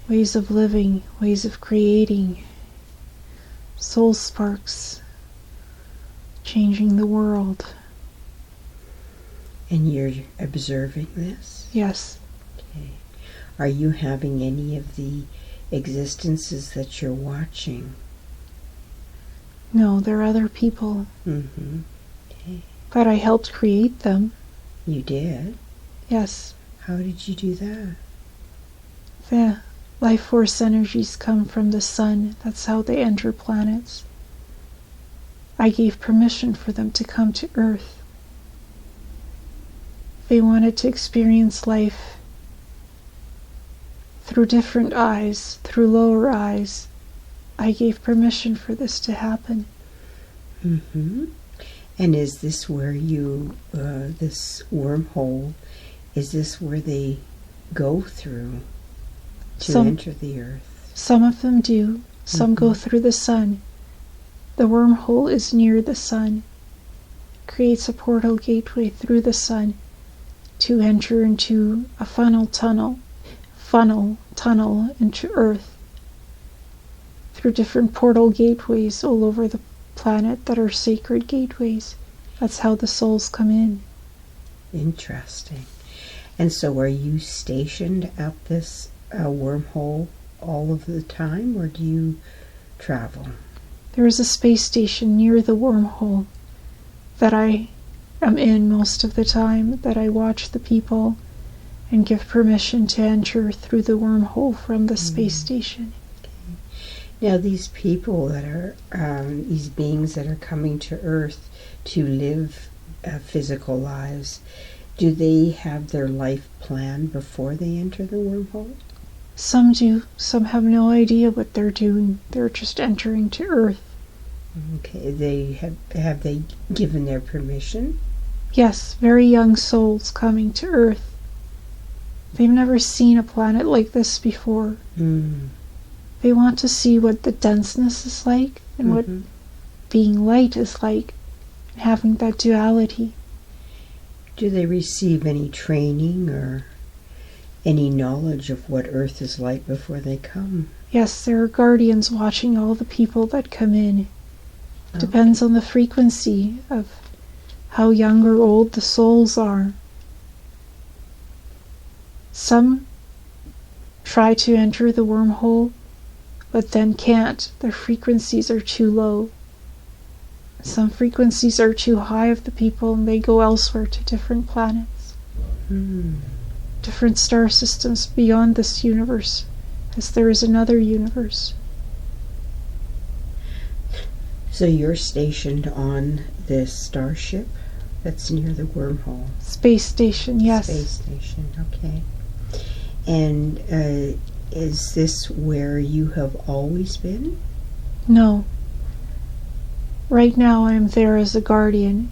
ways of living, ways of creating, soul sparks, changing the world. And you're observing this? Yes. Okay. Are you having any of the existences that you're watching? No, they're other people. Mm-hmm. Okay. But I helped create them. You did? Yes. How did you do that? The life force energies come from the sun. That's how they enter planets. I gave permission for them to come to Earth. They wanted to experience life through different eyes, through lower eyes. I gave permission for this to happen. Mm-hmm. And is this where you, this wormhole, is this where they go through to enter the Earth? Some of them do. Some go through the sun. The wormhole is near the sun. It creates a portal gateway through the sun to enter into a tunnel into Earth through different portal gateways all over the planet that are sacred gateways. That's how the souls come in. Interesting. And so are you stationed at this wormhole all of the time, or do you travel? There is a space station near the wormhole that I am in most of the time, that I watch the people and give permission to enter through the wormhole from the space station. Now, these people that are, these beings that are coming to Earth to live physical lives, do they have their life planned before they enter the wormhole? Some do. Some have no idea what they're doing. They're just entering to Earth. Okay. Have they given their permission? Yes, very young souls coming to Earth. They've never seen a planet like this before. They want to see what the denseness is like and what being light is like, and having that duality. Do they receive any training or any knowledge of what Earth is like before they come? Yes, there are guardians watching all the people that come in. It depends on the frequency of how young or old the souls are. Some try to enter the wormhole, but then can't. Their frequencies are too low. Some frequencies are too high of the people, and they go elsewhere to different planets. Different star systems beyond this universe, as there is another universe. So you're stationed on this starship that's near the wormhole? Space station, yes. Space station, okay. And is this where you have always been? No. Right now I'm there as a guardian.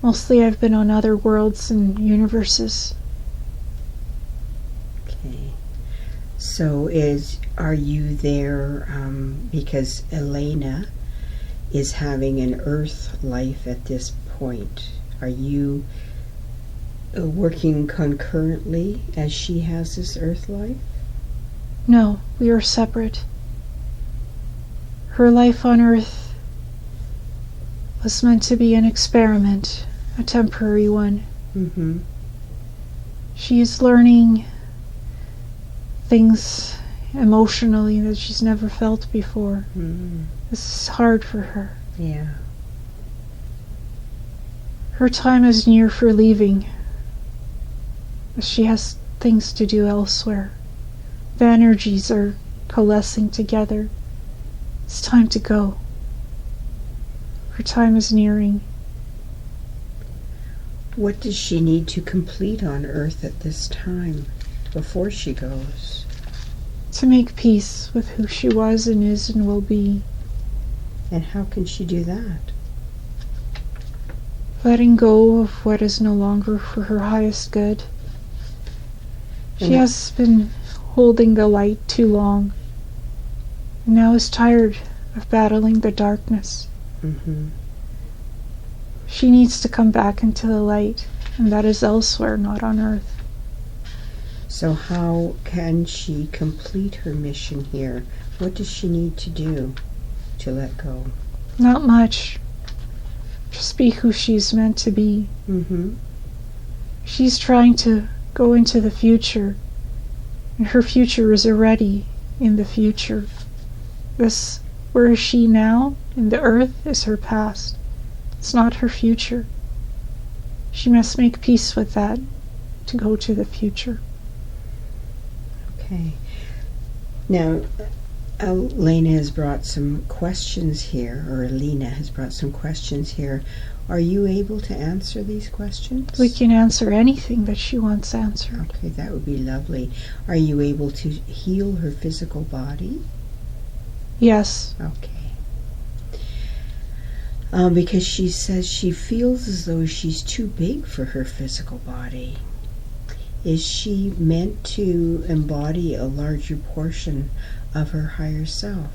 Mostly I've been on other worlds and universes. Okay. So are you there because Elina is having an Earth life at this point? Are you working concurrently as she has this Earth life? No, we are separate. Her life on Earth was meant to be an experiment, a temporary one. She is learning things emotionally that she's never felt before. This is hard for her. Yeah. Her time is near for leaving. She has things to do elsewhere. The energies are coalescing together. It's time to go. Her time is nearing. What does she need to complete on Earth at this time before she goes? To make peace with who she was and is and will be. And how can she do that? Letting go of what is no longer for her highest good. She has been holding the light too long, and now is tired of battling the darkness. She needs to come back into the light, and that is elsewhere, not on Earth. So how can she complete her mission here? What does she need to do to let go? Not much. Just be who she's meant to be. Mm-hmm. She's trying to go into the future, and her future is already in the future. This, where is she now, in the earth, is her past. It's not her future. She must make peace with that to go to the future. Okay. Now, Elena has brought some questions here, or Elina has brought some questions here. Are you able to answer these questions? We can answer anything that she wants answered. Okay, that would be lovely. Are you able to heal her physical body? Yes. Okay. Because she says she feels as though she's too big for her physical body. Is she meant to embody a larger portion of her higher self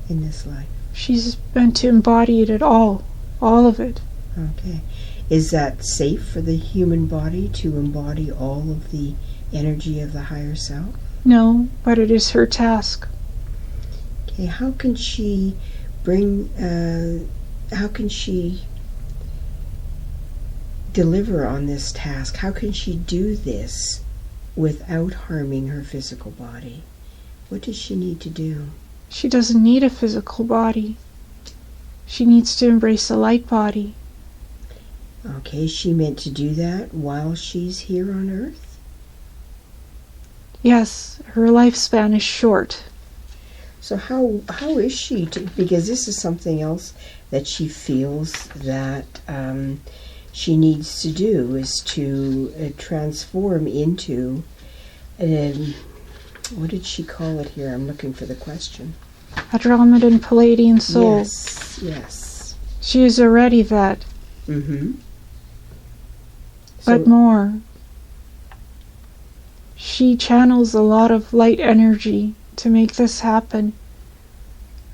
in this life? She's meant to embody it all of it. Okay. Is that safe for the human body to embody all of the energy of the higher self? No, but it is her task. Okay, how can she deliver on this task? How can she do this without harming her physical body? What does she need to do? She doesn't need a physical body. She needs to embrace a light body. Okay, is she meant to do that while she's here on Earth? Yes, her lifespan is short. So how is she to, because this is something else that she feels that she needs to do, is to transform into, what did she call it here? I'm looking for the question. Andromedan Palladian soul. Yes. She is already that. Mm-hmm. But more. She channels a lot of light energy to make this happen.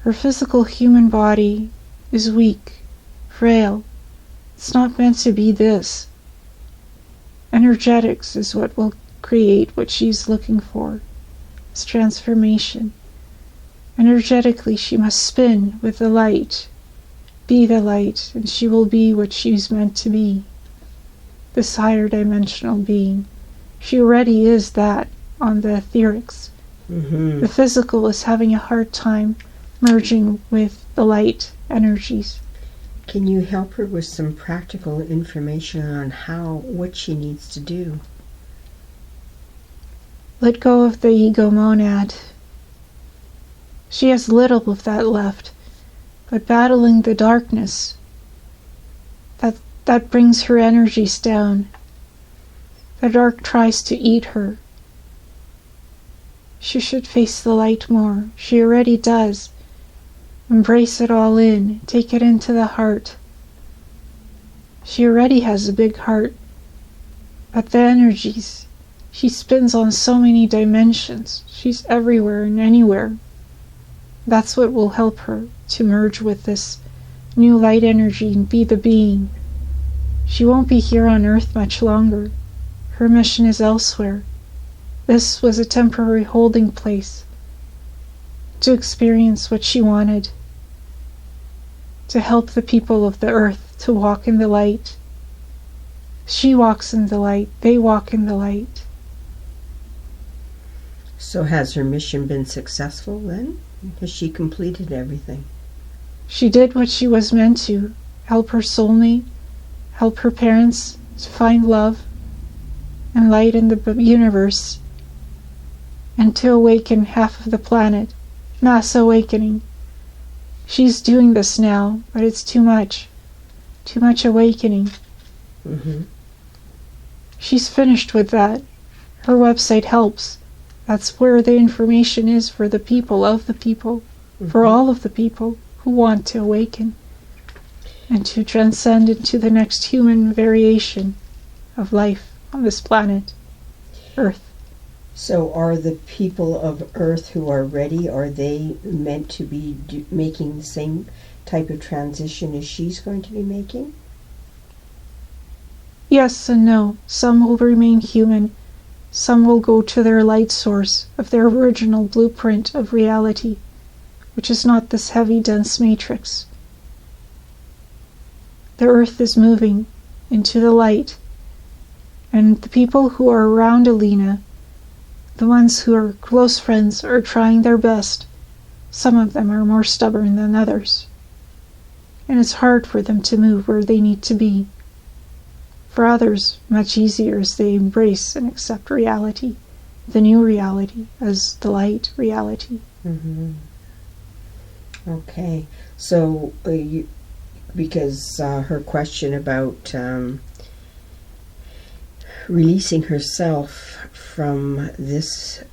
Her physical human body is weak, frail. It's not meant to be this. Energetics is what will create what she's looking for. It's transformation. Energetically, she must spin with the light, be the light, and she will be what she's meant to be. This higher dimensional being. She already is that on the etherics. Mm-hmm. The physical is having a hard time merging with the light energies. Can you help her with some practical information on what she needs to do? Let go of the ego monad. She has little of that left, but battling the darkness, that brings her energies down. The dark tries to eat her. She should face the light more. She already does. Embrace it all in. Take it into the heart. She already has a big heart. But the energies, she spins on so many dimensions. She's everywhere and anywhere. That's what will help her to merge with this new light energy and be the being. She won't be here on Earth much longer. Her mission is elsewhere. This was a temporary holding place to experience what she wanted, to help the people of the earth to walk in the light. She walks in the light, they walk in the light. So has her mission been successful then? Has she completed everything? She did what she was meant to, help her soulmate, help her parents to find love and light in the universe, and to awaken half of the planet. Mass awakening. She's doing this now, but it's too much. Too much awakening. Mm-hmm. She's finished with that. Her website helps. That's where the information is for the people of the people, for all of the people who want to awaken and to transcend into the next human variation of life on this planet, Earth. So are the people of Earth who are ready, are they meant to be making the same type of transition as she's going to be making? Yes and no. Some will remain human. Some will go to their light source of their original blueprint of reality, which is not this heavy, dense matrix. The earth is moving into the light, and the people who are around Elina, the ones who are close friends, are trying their best. Some of them are more stubborn than others, and it's hard for them to move where they need to be. For others, much easier as they embrace and accept reality, the new reality, as the light reality. Mm-hmm. Okay, so because her question about releasing herself from this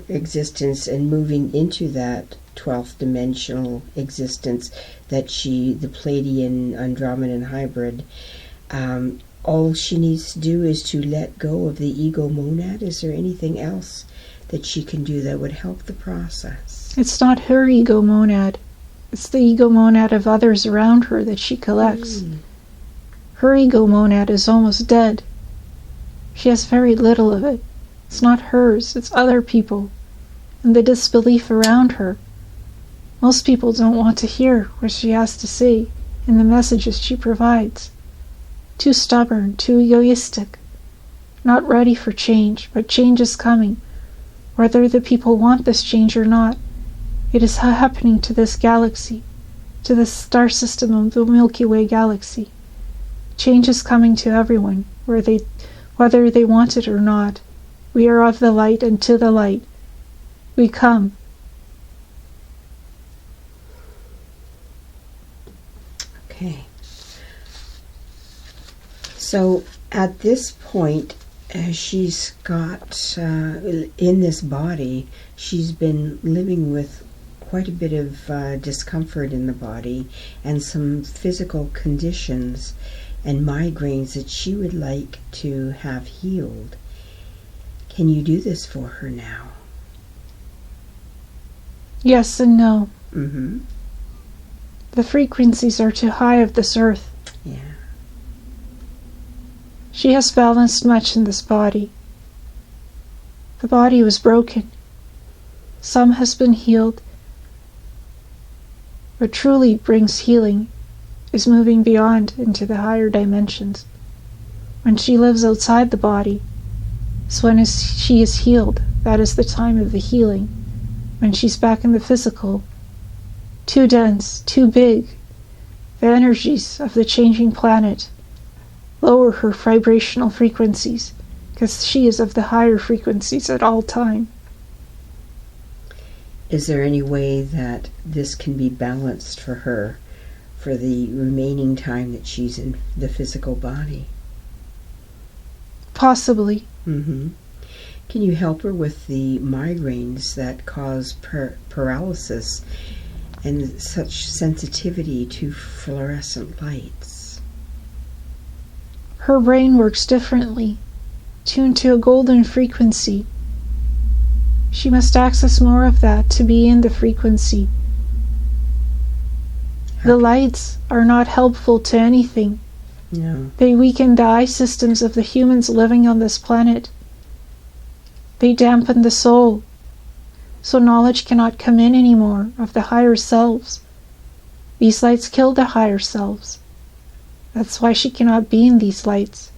existence and moving into that 12th dimensional existence, that the Pleiadian Andromedan hybrid, all she needs to do is to let go of the ego monad. Is there anything else that she can do that would help the process? It's not her ego monad. It's the ego monad of others around her that she collects. Her ego monad is almost dead. She has very little of it. It's not hers, it's other people, and the disbelief around her. Most people don't want to hear what she has to say in the messages she provides. Too stubborn, too egoistic, not ready for change, but change is coming, whether the people want this change or not. It is happening to this galaxy, to the star system of the Milky Way galaxy. Change is coming to everyone, whether they want it or not. We are of the light, and to the light we come. Okay. So at this point, she's got, in this body, she's been living with quite a bit of discomfort in the body and some physical conditions and migraines that she would like to have healed. Can you do this for her now? Yes and no. Mm-hmm. The frequencies are too high of this earth. Yeah. She has balanced much in this body. The body was broken. Some has been healed. What truly brings healing is moving beyond into the higher dimensions. When she lives outside the body, so when she is healed, that is the time of the healing. When she's back in the physical, too dense, too big, the energies of the changing planet lower her vibrational frequencies, because she is of the higher frequencies at all time. Is there any way that this can be balanced for her for the remaining time that she's in the physical body? Possibly. Mm-hmm. Can you help her with the migraines that cause paralysis and such sensitivity to fluorescent lights? Her brain works differently, tuned to a golden frequency. She must access more of that to be in the frequency. The lights are not helpful to anything. No. They weaken the eye systems of the humans living on this planet. They dampen the soul, so knowledge cannot come in anymore of the higher selves. These lights kill the higher selves. That's why she cannot be in these lights.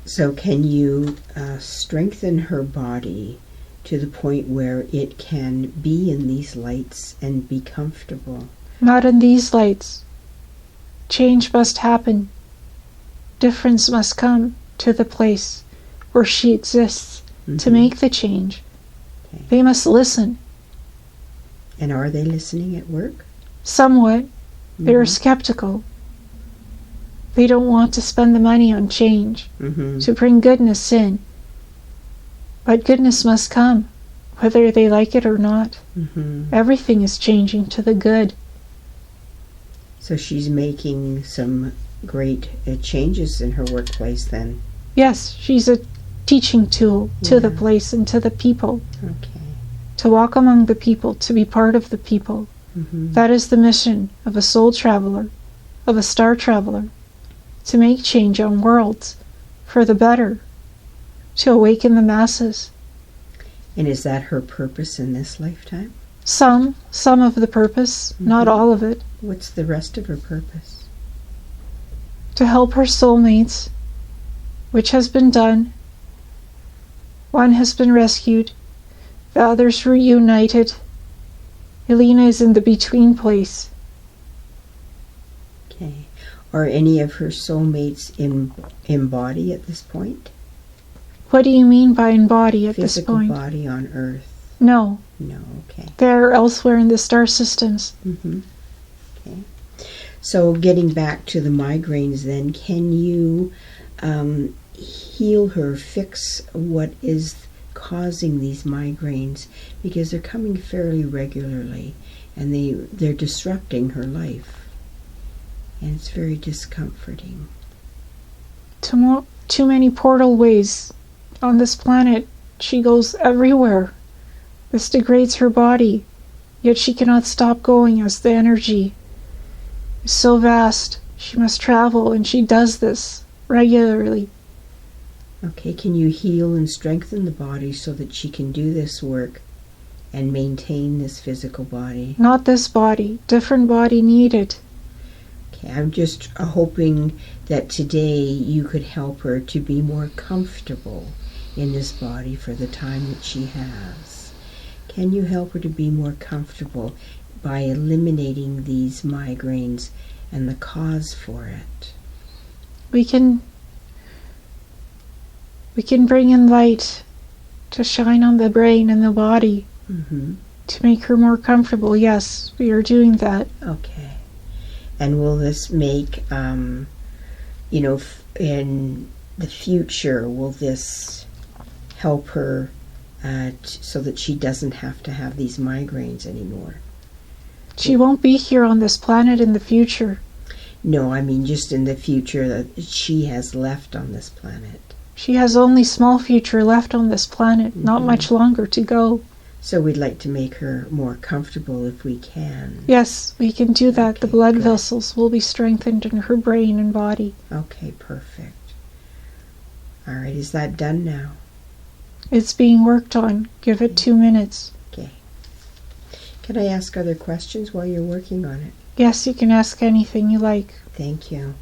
So can you strengthen her body to the point where it can be in these lights and be comfortable? Not in these lights. Change must happen. Difference must come to the place where she exists to make the change. Okay. They must listen. And are they listening at work? Somewhat. They are skeptical. They don't want to spend the money on change, to bring goodness in. But goodness must come, whether they like it or not. Everything is changing to the good. So she's making some great changes in her workplace then? Yes, she's a teaching tool to the place and to the people. Okay. To walk among the people, to be part of the people. That is the mission of a soul traveler, of a star traveler, to make change on worlds, for the better, to awaken the masses. And is that her purpose in this lifetime? Some of the purpose, not all of it. What's the rest of her purpose? To help her soulmates, which has been done. One has been rescued, the others reunited. Elina is in the between place. Okay. Are any of her soulmates in body at this point? What do you mean by in body at this Physical point? body on Earth? No. No, okay. They're elsewhere in the star systems. Okay. So getting back to the migraines then, can you heal her, fix what is causing these migraines? Because they're coming fairly regularly and they're disrupting her life. And it's very discomforting. Too many portal ways on this planet. She goes everywhere. This degrades her body, yet she cannot stop going as the energy is so vast. She must travel, and she does this regularly. Okay, can you heal and strengthen the body so that she can do this work and maintain this physical body? Not this body, different body needed. Okay, I'm just hoping that today you could help her to be more comfortable in this body for the time that she has. Can you help her to be more comfortable by eliminating these migraines and the cause for it? We can bring in light to shine on the brain and the body to make her more comfortable. Yes, we are doing that. Okay. And will this make, in the future, will this help her so that she doesn't have to have these migraines anymore? She won't be here on this planet in the future. No, I mean just in the future that she has left on this planet. She has only small future left on this planet, not much longer to go. So we'd like to make her more comfortable if we can. Yes, we can do that. Okay, the blood good. vessels will be strengthened in her brain and body. Okay, perfect. All right, is that done now? It's being worked on. Give it 2 minutes. Okay. Can I ask other questions while you're working on it? Yes, you can ask anything you like. Thank you.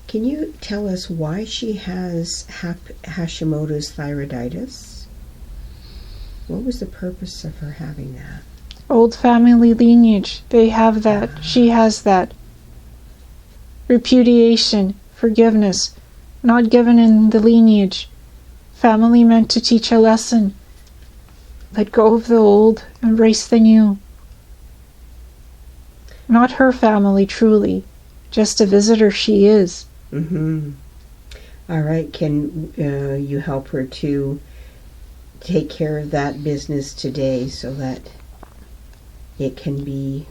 Can you tell us why she has Hashimoto's thyroiditis? What was the purpose of her having that? Old family lineage. They have that. She has that. Repudiation, forgiveness, not given in the lineage. Family meant to teach a lesson. Let go of the old, embrace the new. Not her family, truly. Just a visitor she is. All right, can you help her to take care of that business today so that it can be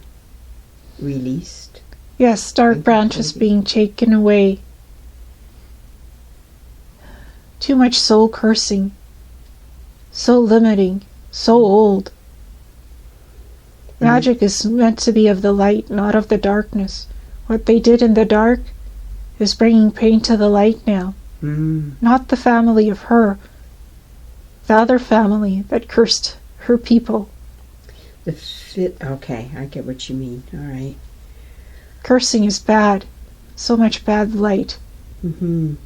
released? Yes, dark branches being taken away. Too much soul cursing. So limiting. So old. Magic is meant to be of the light, not of the darkness. What they did in the dark is bringing pain to the light now. Not the family of her. The other family that cursed her people. Okay, I get what you mean. All right. Cursing is bad. So much bad light. And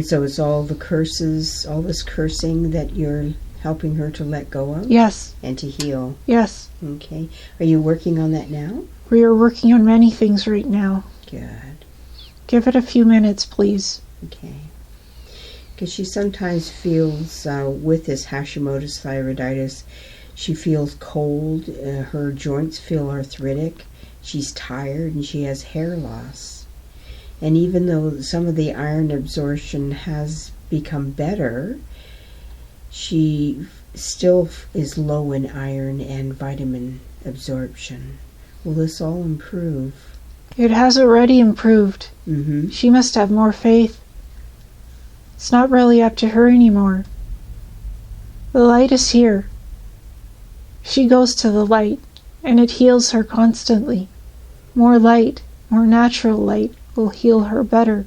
so it's all the curses, all this cursing that you're helping her to let go of? Yes. And to heal? Yes. Okay. Are you working on that now? We are working on many things right now. Good. Give it a few minutes, please. Okay. Because she sometimes feels, with this Hashimoto's thyroiditis, she feels cold, her joints feel arthritic, she's tired, and she has hair loss. And even though some of the iron absorption has become better, she still is low in iron and vitamin absorption. Will this all improve? It has already improved. She must have more faith. It's not really up to her anymore. The light is here. She goes to the light, and it heals her constantly. More light, more natural light, will heal her better.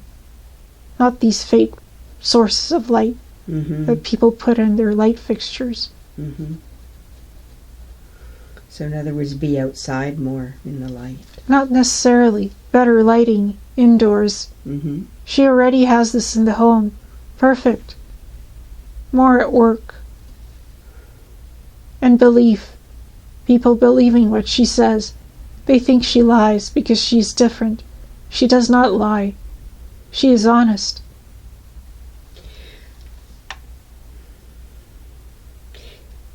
not these fake sources of light that people put in their light fixtures. So in other words, be outside more in the light. Not necessarily. Better lighting indoors. She already has this in the home. Perfect. More at work. And belief. People believing what she says. They think she lies because she's different. She does not lie. She is honest.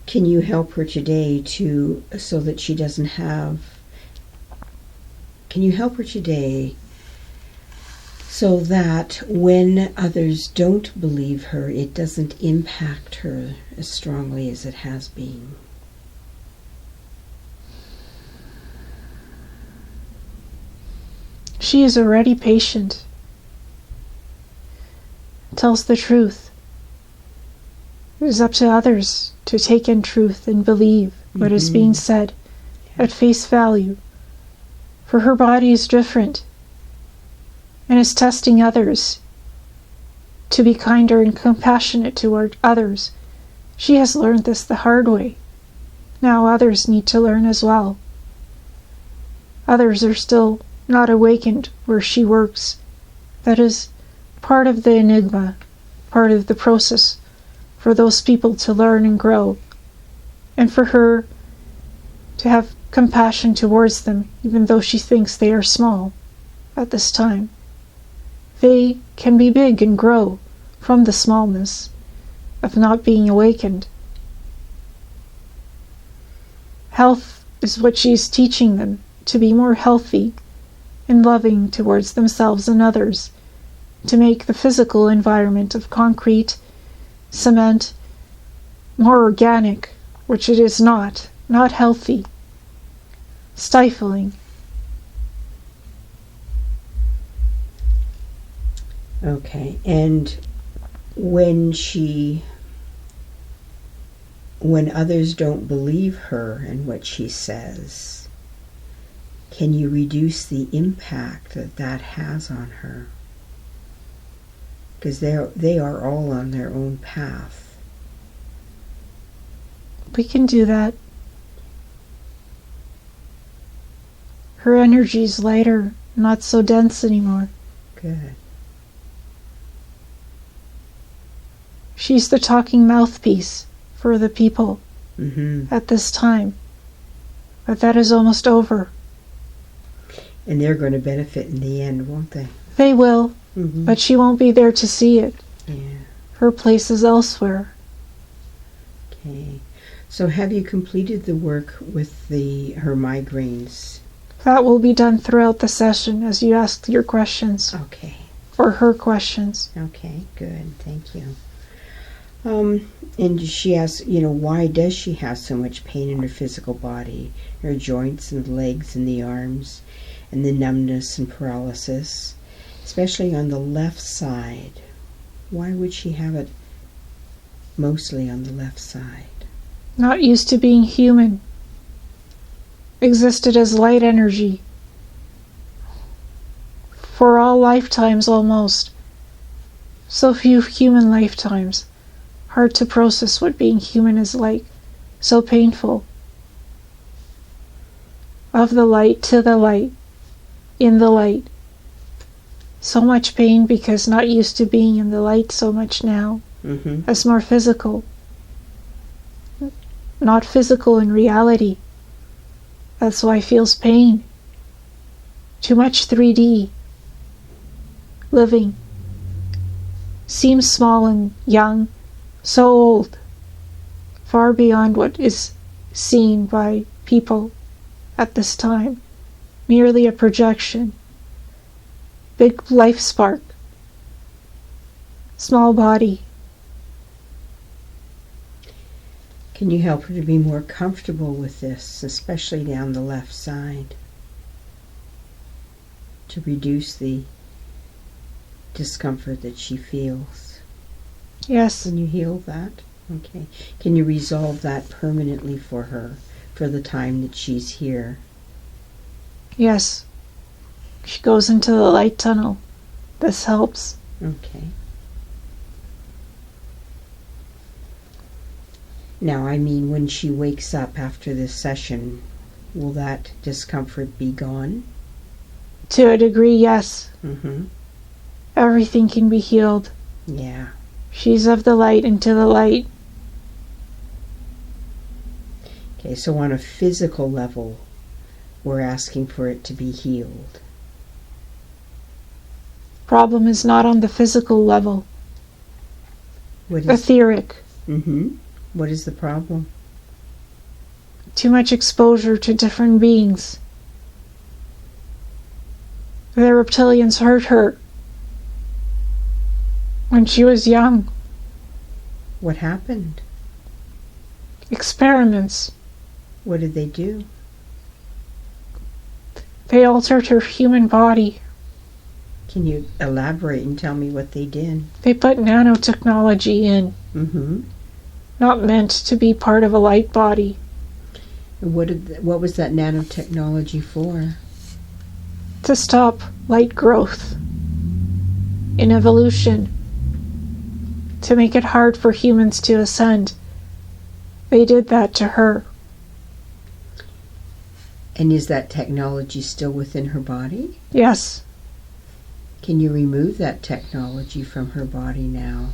Can you help her today so that she doesn't have... Can you help her today so that when others don't believe her, it doesn't impact her as strongly as it has been? She is already patient. Tells the truth. It is up to others to take in truth and believe what is being said at face value. For her body is different and is testing others to be kinder and compassionate toward others. She has learned this the hard way. Now others need to learn as well. Others are still not awakened where she works. That is part of the enigma, part of the process for those people to learn and grow, and for her to have compassion towards them, even though she thinks they are small at this time. They can be big and grow from the smallness of not being awakened. Health is what she's teaching them, to be more healthy and loving towards themselves and others, to make the physical environment of concrete, cement, more organic, which it is not healthy, stifling. Okay, and when others don't believe her and what she says, can you reduce the impact that has on her? Because they are all on their own path. We can do that. Her energy is lighter, not so dense anymore. Good. She's the talking mouthpiece for the people at this time. But that is almost over. And they're going to benefit in the end, won't they? They will, but she won't be there to see it. Yeah. Her place is elsewhere. Okay. So have you completed the work with her migraines? That will be done throughout the session as you ask your questions. Okay. Or her questions. Okay, good. Thank you. And she asks, why does she have so much pain in her physical body, her joints and legs and the arms, and the numbness and paralysis, especially on the left side? Why would she have it mostly on the left side? Not used to being human. Existed as light energy. For all lifetimes almost. So few human lifetimes. Hard to process what being human is like. So painful. Of the light to the light. In the light. So much pain because not used to being in the light so much now. As more physical. Not physical in reality. That's why feels pain. Too much 3D. Living. Seems small and young. So old. Far beyond what is seen by people at this time. Merely a projection. Big life spark. Small body. Can you help her to be more comfortable with this, especially down the left side, to reduce the discomfort that she feels? Yes. Can you heal that? Okay. Can you resolve that permanently for her for the time that she's here? Yes. She goes into the light tunnel. This helps. Okay. Now, I mean, when she wakes up after this session, will that discomfort be gone? To a degree, yes. Mm-hmm. Everything can be healed. Yeah. She's of the light into the light. Okay, so on a physical level, we're asking for it to be healed. Problem is not on the physical level. What is? Etheric. Mm-hmm. What is the problem? Too much exposure to different beings. The reptilians hurt her when she was young. What happened? Experiments. What did they do? They altered her human body. Can you elaborate and tell me what they did? They put nanotechnology in. Mm-hmm. Not meant to be part of a light body. And what was that nanotechnology for? To stop light growth in evolution. To make it hard for humans to ascend. They did that to her. And is that technology still within her body? Yes. Can you remove that technology from her body now?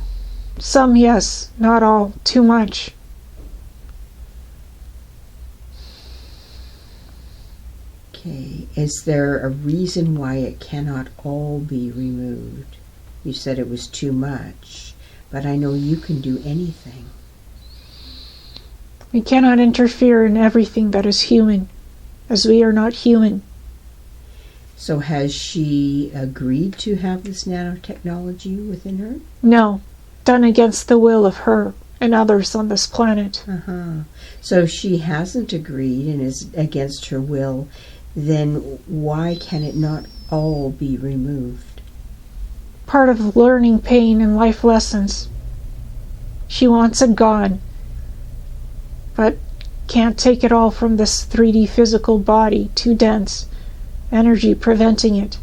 Some, yes. Not all. Too much. Okay. Is there a reason why it cannot all be removed? You said it was too much, but I know you can do anything. We cannot interfere in everything that is human, as we are not human. So has she agreed to have this nanotechnology within her? No. Done against the will of her and others on this planet. Uh-huh. So if she hasn't agreed and is against her will, then why can it not all be removed? Part of learning pain and life lessons. She wants it gone, but can't take it all from this 3D physical body, too dense, energy preventing it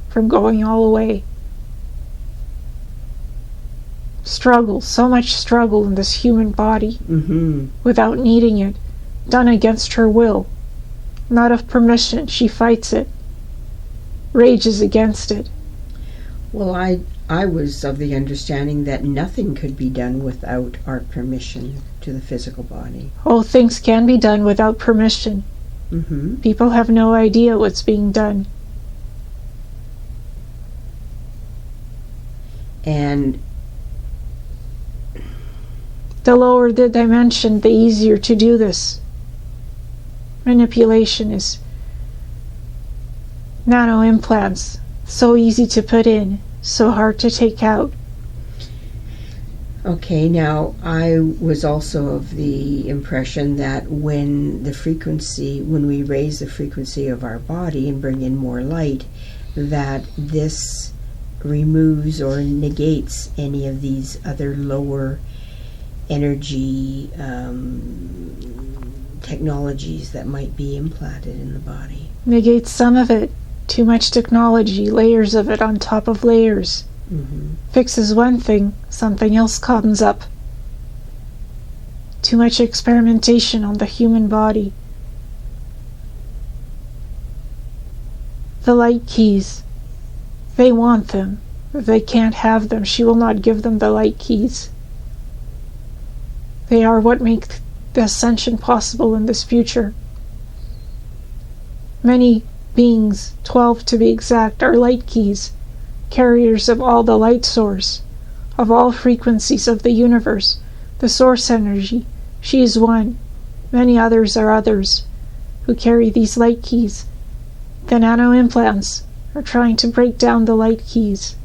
from going all away. Struggle, so much struggle in this human body, without needing it, done against her will. Not of permission, she fights it, rages against it. Well, I was of the understanding that nothing could be done without our permission to the physical body. Oh, things can be done without permission. People have no idea what's being done. And the lower the dimension, the easier to do this. Manipulation is nano implants. So easy to put in, so hard to take out. okay, now I was also of the impression that when we raise the frequency of our body and bring in more light, that this removes or negates any of these other lower energy technologies that might be implanted in the body. Negates some of it. Too much technology, layers of it on top of layers. Fixes one thing, something else comes up. Too much experimentation on the human body. The light keys. They want them. If they can't have them, she will not give them the light keys. They are what make the ascension possible in this future. Many beings, 12 to be exact, are light keys, carriers of all the light source, of all frequencies of the universe, the source energy. She is one. Many others are others who carry these light keys. The nano implants are trying to break down the light keys.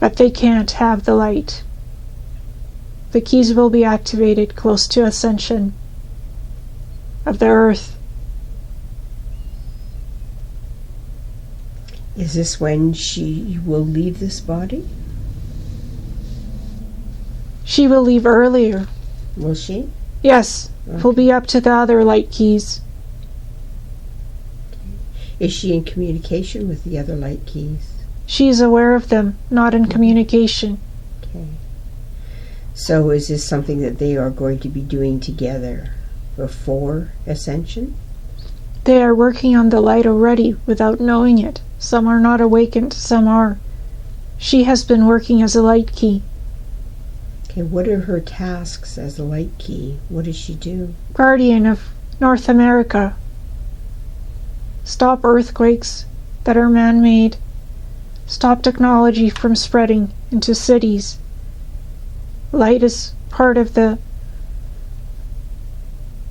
But they can't have the light. The keys will be activated close to ascension of the earth. Is this when she will leave this body? She will leave earlier. Will she? Yes, it will be up to the other light keys. Is she in communication with the other light keys? She is aware of them, not in communication. Okay. So is this something that they are going to be doing together before ascension? They are working on the light already without knowing it. Some are not awakened, some are. She has been working as a light key. Okay, what are her tasks as a light key? What does she do? Guardian of North America. Stop earthquakes that are man-made. Stop technology from spreading into cities. Light is part of the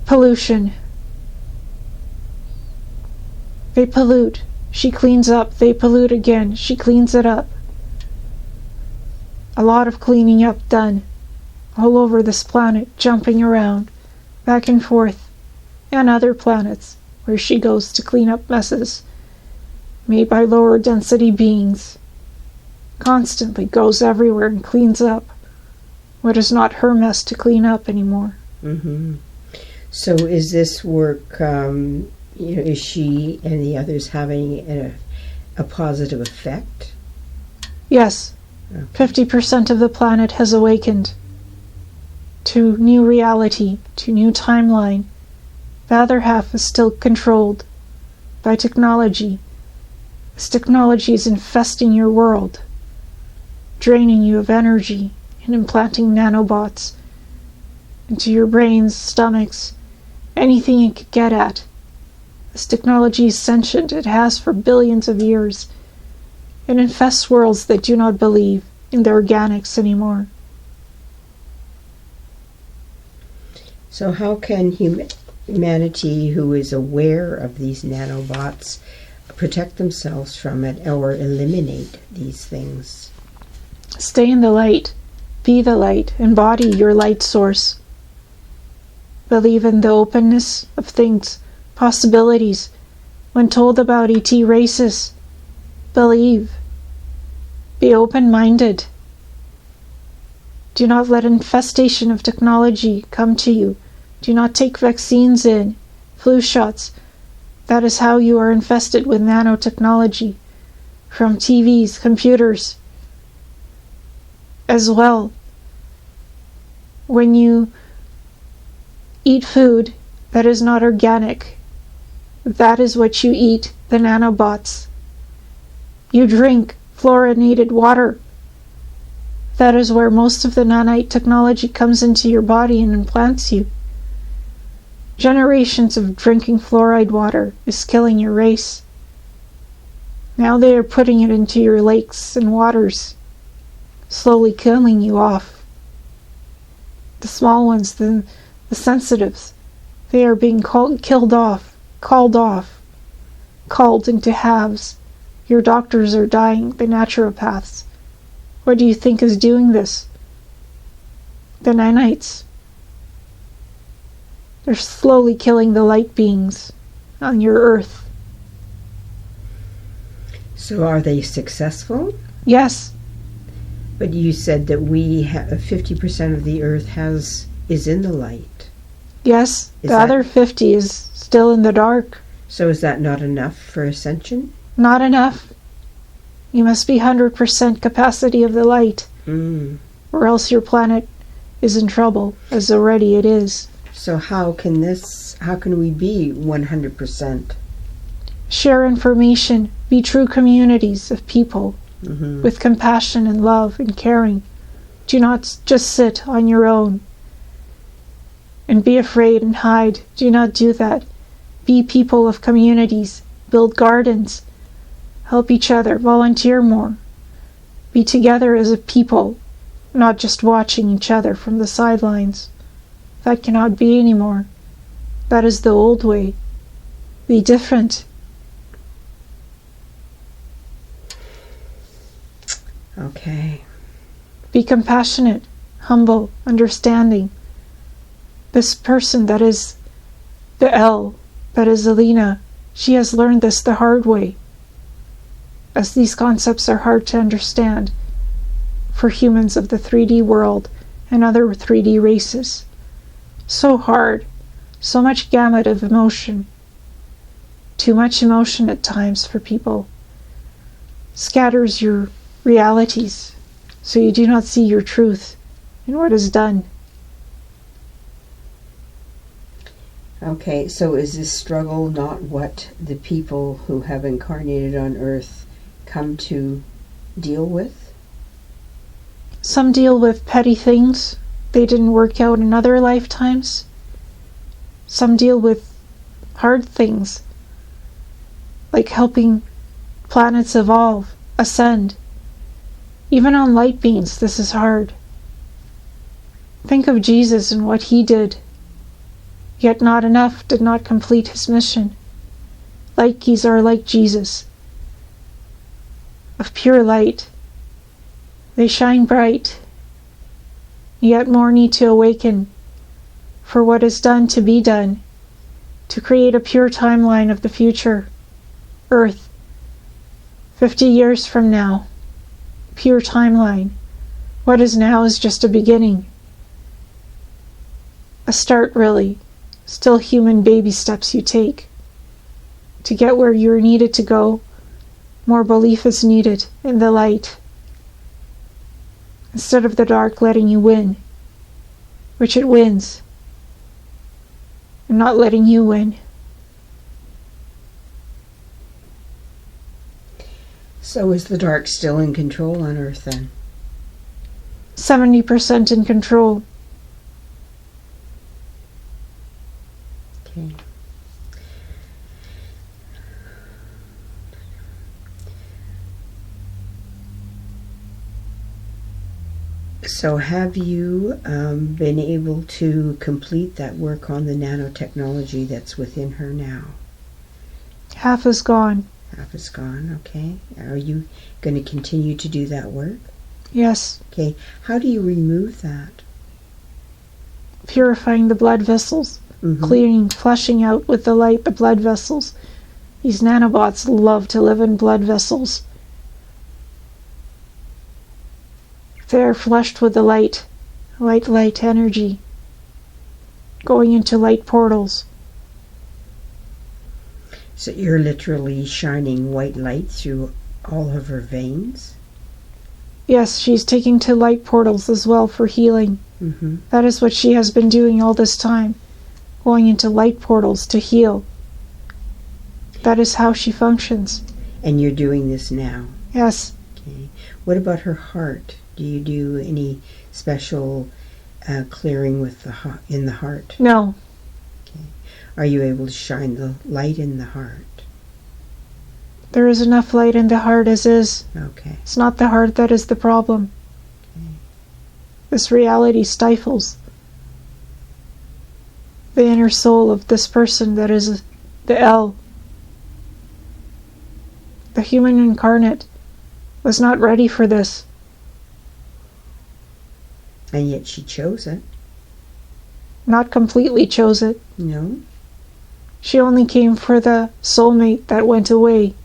pollution. They pollute. She cleans up. They pollute again. She cleans it up. A lot of cleaning up done. All over this planet, jumping around, back and forth, and other planets, where she goes to clean up messes made by lower density beings. Constantly goes everywhere and cleans up what is not her mess to clean up anymore. Mm-hmm. So is this work, is she and the others having a positive effect? Yes. Okay. 50% of the planet has awakened to new reality, to new timeline. The other half is still controlled by technology. This technology is infesting your world, draining you of energy and implanting nanobots into your brains, stomachs, anything it could get at. This technology is sentient. It has for billions of years. It infests worlds that do not believe in the organics anymore. So how can humanity who is aware of these nanobots protect themselves from it or eliminate these things? Stay in the light. Be the light. Embody your light source. Believe in the openness of things, possibilities. When told about ET races, believe. Be open-minded. Do not let infestation of technology come to you. Do not take vaccines in, flu shots. That is how you are infested with nanotechnology, from TVs, computers. As well, when you eat food that is not organic, that is what you eat, the nanobots. You drink fluorinated water. That is where most of the nanite technology comes into your body and implants you. Generations of drinking fluoride water is killing your race. Now they are putting it into your lakes and waters, slowly killing you off. The small ones, the sensitives, they are being called into halves. Your doctors are dying, the naturopaths. What do you think is doing this? The nanites. They're slowly killing the light beings on your earth. So are they successful? Yes. But you said that 50% of the earth is in the light. Yes, the other 50 is still in the dark. So is that not enough for ascension? Not enough. You must be 100% capacity of the light, or else your planet is in trouble, as already it is. So how can we be 100%? Share information, be true communities of people with compassion and love and caring. Do not just sit on your own and be afraid and hide. Do not do that. Be people of communities, build gardens, help each other, volunteer more. Be together as a people, not just watching each other from the sidelines. That cannot be anymore. That is the old way. Be different. Okay. Be compassionate, humble, understanding. This person that is the L, that is Elina, she has learned this the hard way, as these concepts are hard to understand for humans of the 3D world and other 3D races. So hard, so much gamut of emotion Too much emotion at times for people scatters your realities, so you do not see your truth in what is done. Okay, so is this struggle not what the people who have incarnated on Earth come to deal with? Some deal with petty things they didn't work out in other lifetimes. Some deal with hard things, like helping planets evolve, ascend. Even on light beings, this is hard. Think of Jesus and what he did. Yet not enough did not complete his mission. Light keys are like Jesus, of pure light. They shine bright, yet more need to awaken for what is done to be done, to create a pure timeline of the future, Earth, 50 years from now, pure timeline. What is now is just a beginning. A start, really. Still human baby steps you take. To get where you're needed to go, more belief is needed in the light, instead of the dark letting you win, which it wins, and not letting you win. So is the dark still in control on Earth then? 70% in control. Okay. So have you been able to complete that work on the nanotechnology that's within her now? Half is gone. Half is gone, okay. Are you going to continue to do that work? Yes. Okay. How do you remove that? Purifying the blood vessels. Clearing, flushing out with the light the blood vessels. These nanobots love to live in blood vessels. They are flushed with the light energy, going into light portals. So you're literally shining white light through all of her veins? Yes, she's taking to light portals as well for healing. That is what she has been doing all this time. Going into light portals to heal. That is how she functions. And you're doing this now? Yes. Okay. What about her heart? Do you do any special clearing with in the heart? No. Okay. Are you able to shine the light in the heart? There is enough light in the heart as is. Okay. It's not the heart that is the problem. Okay. This reality stifles the inner soul of this person that is the L. The human incarnate was not ready for this. And yet she chose it. Not completely chose it. No. She only came for the soulmate that went away,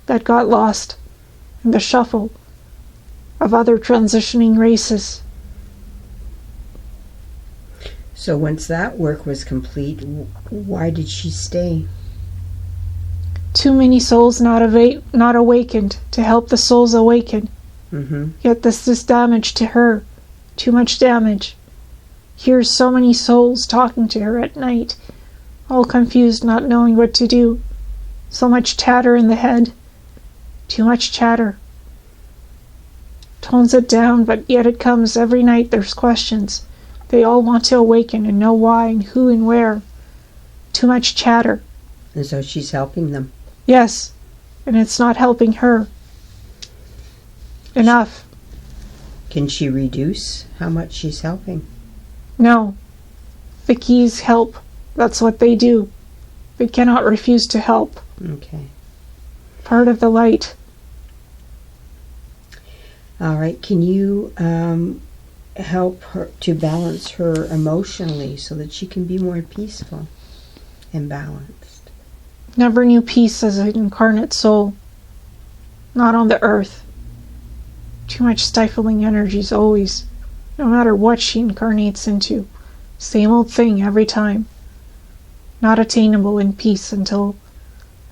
that got lost in the shuffle of other transitioning races. So once that work was complete, why did she stay? Too many souls not awakened to help the souls awaken. Yet this is damage to her. Too much damage. Here's so many souls talking to her at night, all confused, not knowing what to do. So much chatter in the head. Too much chatter. Tones it down, but yet it comes every night. There's questions. They all want to awaken and know why and who and where. Too much chatter. And so she's helping them. Yes, and it's not helping her. Enough. Can she reduce how much she's helping? No. The keys help. That's what they do. They cannot refuse to help. Okay. Part of the light. All right. Can you help her to balance her emotionally so that she can be more peaceful and balanced? Never knew peace as an incarnate soul. Not on the earth. Too much stifling energies always. No matter what she incarnates into. Same old thing every time. Not attainable in peace until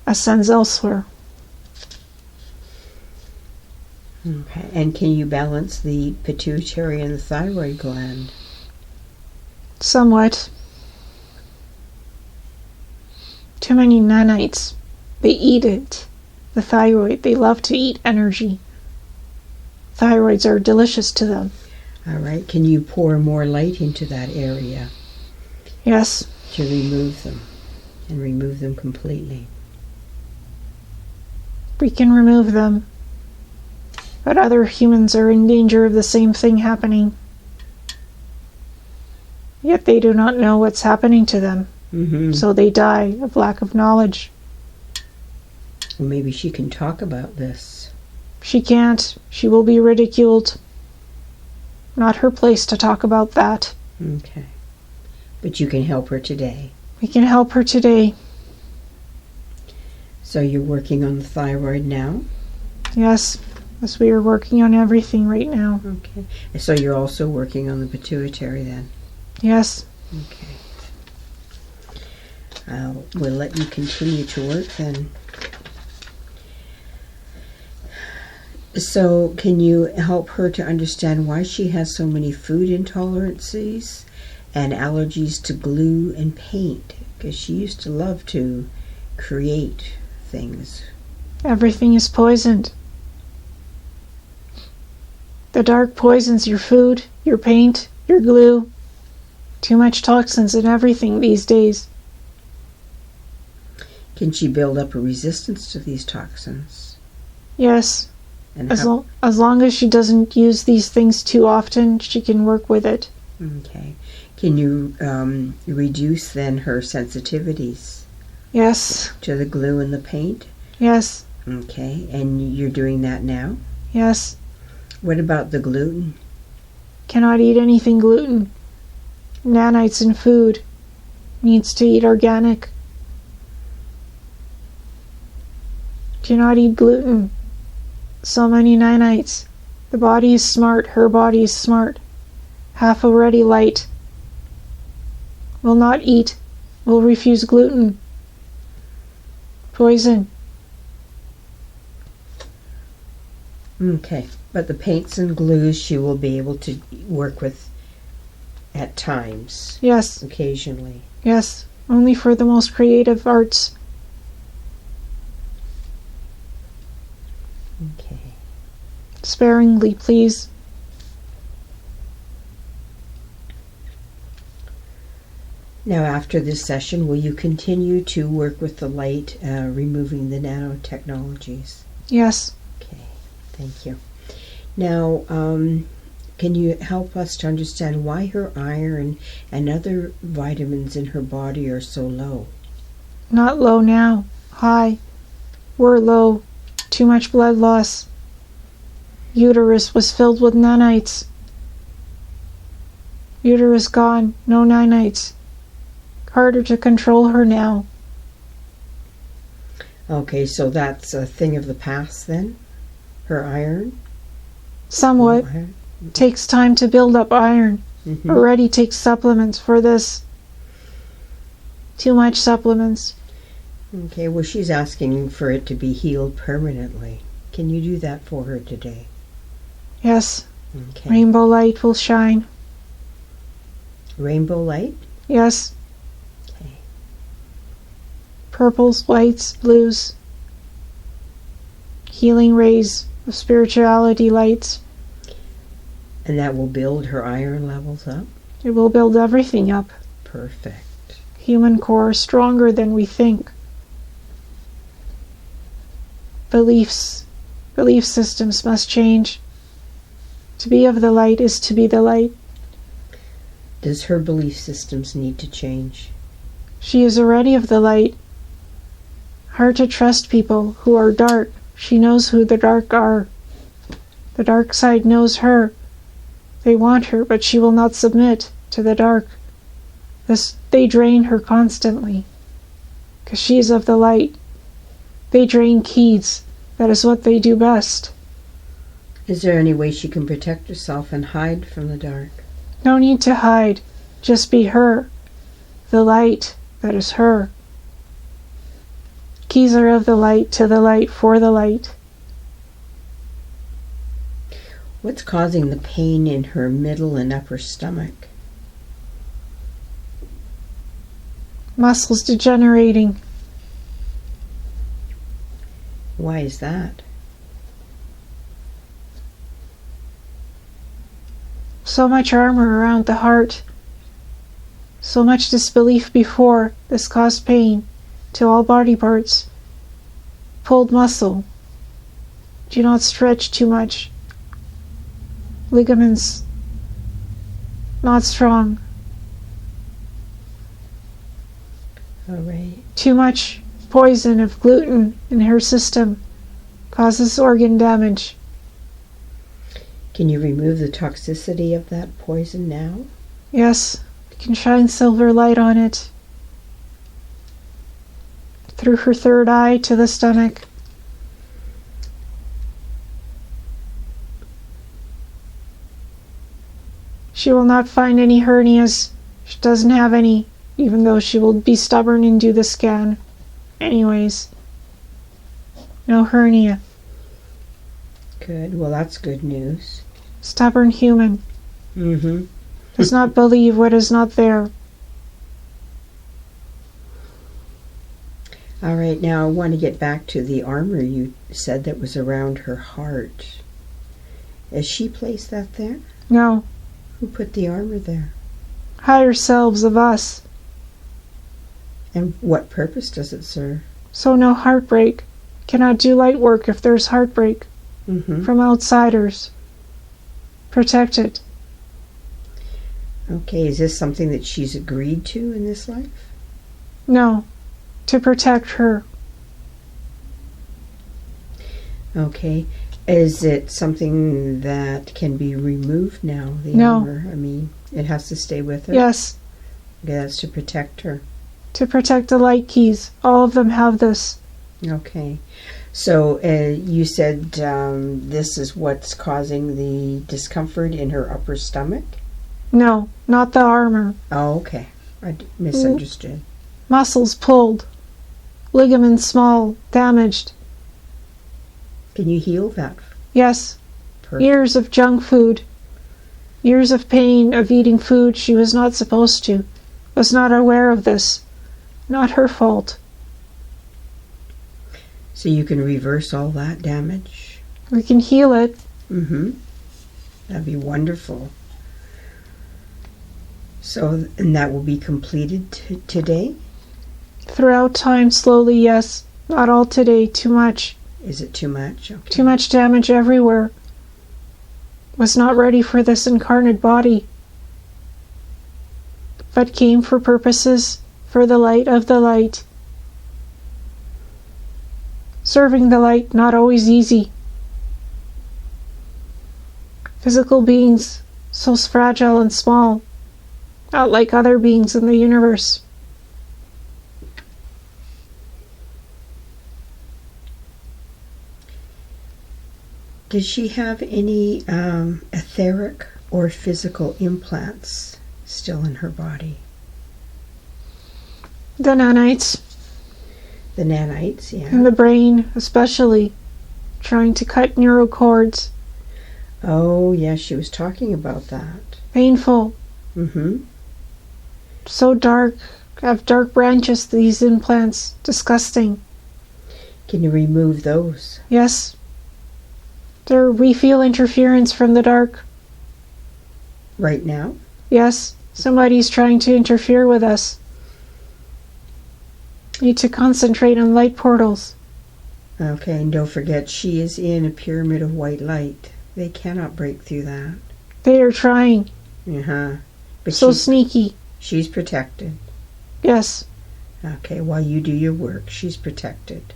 ascends elsewhere. Okay. And can you balance the pituitary and the thyroid gland? Somewhat. Too many nanites. They eat it. The thyroid, they love to eat energy. Thyroids are delicious to them. All right. Can you pour more light into that area? Yes. To remove them, and remove them completely. We can remove them. But other humans are in danger of the same thing happening. Yet they do not know what's happening to them. Mm-hmm. So they die of lack of knowledge. Well, maybe she can talk about this. She can't. She will be ridiculed. Not her place to talk about that. Okay. But you can help her today. We can help her today. So you're working on the thyroid now? Yes. Yes, we are working on everything right now. Okay. So you're also working on the pituitary then? Yes. Okay. We'll let you continue to work then. So can you help her to understand why she has so many food intolerances and allergies to glue and paint? Because she used to love to create things. Everything is poisoned. The dark poisons your food, your paint, your glue. Too much toxins in everything these days. Can she build up a resistance to these toxins? Yes. And As long as she doesn't use these things too often, she can work with it. Okay. Can you reduce then her sensitivities? Yes. To the glue and the paint? Yes. Okay. And you're doing that now? Yes. What about the gluten? Cannot eat anything gluten. Nanites in food. Needs to eat organic. Cannot eat gluten. So many nanites. The body is smart. Her body is smart. Half already light. Will not eat. Will refuse gluten. Poison. Okay. But the paints and glues she will be able to work with at times. Yes. Occasionally. Yes. Only for the most creative arts. Okay. Sparingly, please. Now, after this session, will you continue to work with the light, removing the nanotechnologies? Yes. Okay, thank you. Now, can you help us to understand why her iron and other vitamins in her body are so low? Not low now. High. We're low. Too much blood loss. Uterus was filled with nanites. Uterus gone. No nanites. Harder to control her now. Okay, so that's a thing of the past then? Her iron? Somewhat. Iron? Takes time to build up iron. Mm-hmm. Already takes supplements for this. Too much supplements. Okay, well, she's asking for it to be healed permanently. Can you do that for her today? Yes. Okay. Rainbow light will shine. Rainbow light? Yes. Okay. Purples, whites, blues. Healing rays of spirituality lights. And that will build her iron levels up? It will build everything up. Perfect. Human core stronger than we think. Belief systems must change. To be of the light is to be the light. Does her belief systems need to change? She is already of the light. Hard to trust people who are dark. She knows who the dark are. The dark side knows her. They want her, but she will not submit to the dark. They drain her constantly, because she is of the light. They drain keys. That is what they do best. Is there any way she can protect herself and hide from the dark? No need to hide. Just be her. The light that is her. Keys are of the light, to the light, for the light. What's causing the pain in her middle and upper stomach? Muscles degenerating. Why is that? So much armor around the heart. So much disbelief before. This caused pain to all body parts. Pulled muscle. Do not stretch too much. Ligaments not strong. All right. Too much poison of gluten in her system causes organ damage. Can you remove the toxicity of that poison now? Yes, we can shine silver light on it. Through her third eye to the stomach. She will not find any hernias. She doesn't have any, even though she will be stubborn and do the scan. Anyways, no hernia. Good. Well, that's good news. Stubborn human. Mm-hmm. Does not believe what is not there. All right. Now, I want to get back to the armor you said that was around her heart. Has she placed that there? No. Who put the armor there? Higher selves of us. And what purpose does it serve? So no heartbreak. Cannot do light work if there's heartbreak from outsiders. Protect it. Okay, is this something that she's agreed to in this life? No. To protect her. Okay. Is it something that can be removed now, the No. armor? I mean, it has to stay with her? Yes. Okay, that's to protect her. To protect the light keys. All of them have this. Okay. So you said this is what's causing the discomfort in her upper stomach? No, not the armor. Oh, okay. I misunderstood. Muscles pulled. Ligaments small, damaged. Can you heal that? Yes. Perfect. Years of junk food. Years of pain of eating food she was not supposed to. Was not aware of this. Not her fault. So you can reverse all that damage? We can heal it. That'd be wonderful. So, and that will be completed today? Throughout time, slowly, yes. Not all today, too much. Is it too much? Okay. Too much damage everywhere. Was not ready for this incarnate body. But came for purposes, for the light of the light. Serving the light, not always easy. Physical beings, so fragile and small. Not like other beings in the universe. Does she have any etheric or physical implants still in her body? The nanites. The nanites, yeah. In the brain, especially. Trying to cut neural cords. Oh, yes, she was talking about that. Painful. So dark. Have dark branches, these implants. Disgusting. Can you remove those? Yes. We feel interference from the dark. Right now? Yes. Somebody's trying to interfere with us. Need to concentrate on light portals. Okay, and don't forget, she is in a pyramid of white light. They cannot break through that. They are trying. But so sneaky. She's protected. Yes. Okay, while you do your work, she's protected.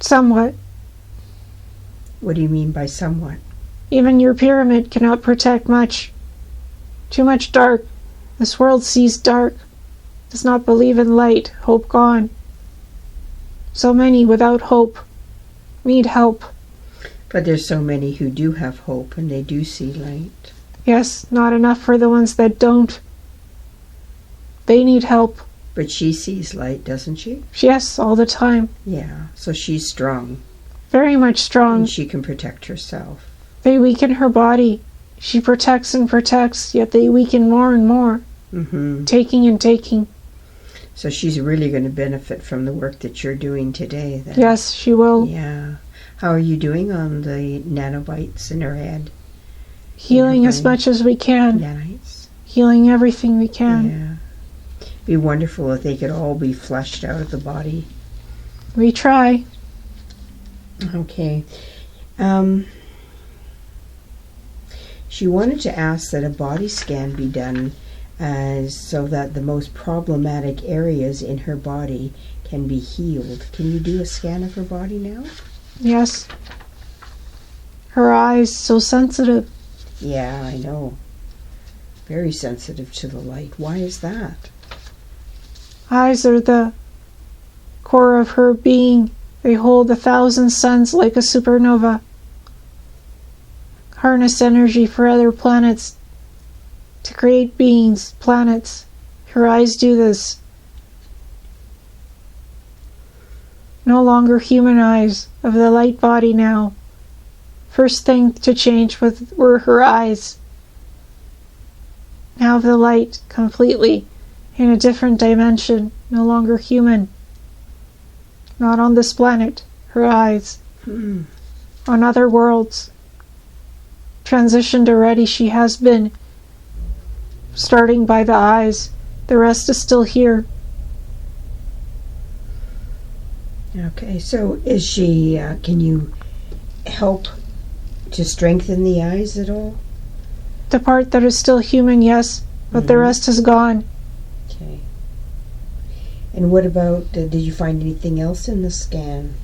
Somewhat. What do you mean by somewhat? Even your pyramid cannot protect much. Too much dark. This world sees dark. Does not believe in light. Hope gone. So many without hope. Need help. But there's so many who do have hope and they do see light. Yes, not enough for the ones that don't. They need help. But she sees light, doesn't she? Yes, all the time. Yeah, so she's strong. Very much strong. And she can protect herself. They weaken her body. She protects and protects, yet they weaken more and more. Mm-hmm. Taking and taking. So she's really going to benefit from the work that you're doing today, then. Yes, she will. Yeah. How are you doing on the nanobites in her head? Healing as much as we can. Nanites? Healing everything we can. Yeah. Be wonderful if they could all be flushed out of the body. We try. Okay. She wanted to ask that a body scan be done so that the most problematic areas in her body can be healed. Can you do a scan of her body now? Yes. Her eyes, so sensitive. Yeah, I know. Very sensitive to the light. Why is that? Eyes are the core of her being. They hold 1,000 suns like a supernova. Harness energy for other planets to create beings, planets. Her eyes do this. No longer human eyes of the light body now. First thing to change were her eyes. Now the light, completely, in a different dimension, no longer human. Not on this planet, her eyes. On other worlds. Transitioned already, she has been. Starting by the eyes. The rest is still here. Okay, so is she, can you help to strengthen the eyes at all? The part that is still human, yes, but the rest is gone. Okay. And what about, did you find anything else in the scan?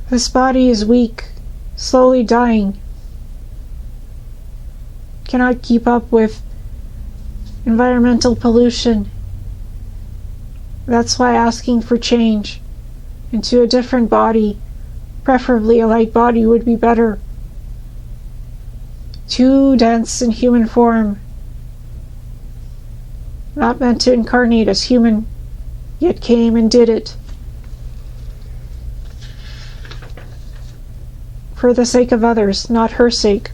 This body is weak, slowly dying. Cannot keep up with environmental pollution. That's why asking for change into a different body, preferably a light body, would be better. Too dense in human form. Not meant to incarnate as human, yet came and did it. For the sake of others, not her sake,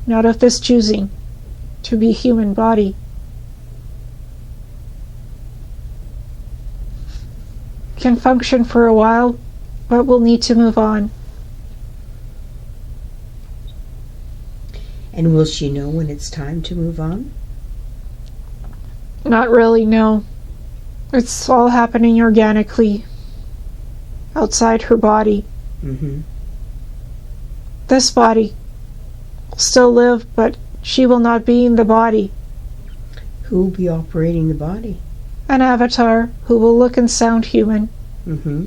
not of this choosing to be human body. Can function for a while, but will need to move on. And will she know when it's time to move on? Not really, no. It's all happening organically, outside her body. Mm-hmm. This body will still live, but she will not be in the body. Who will be operating the body? An avatar who will look and sound human. Mm-hmm.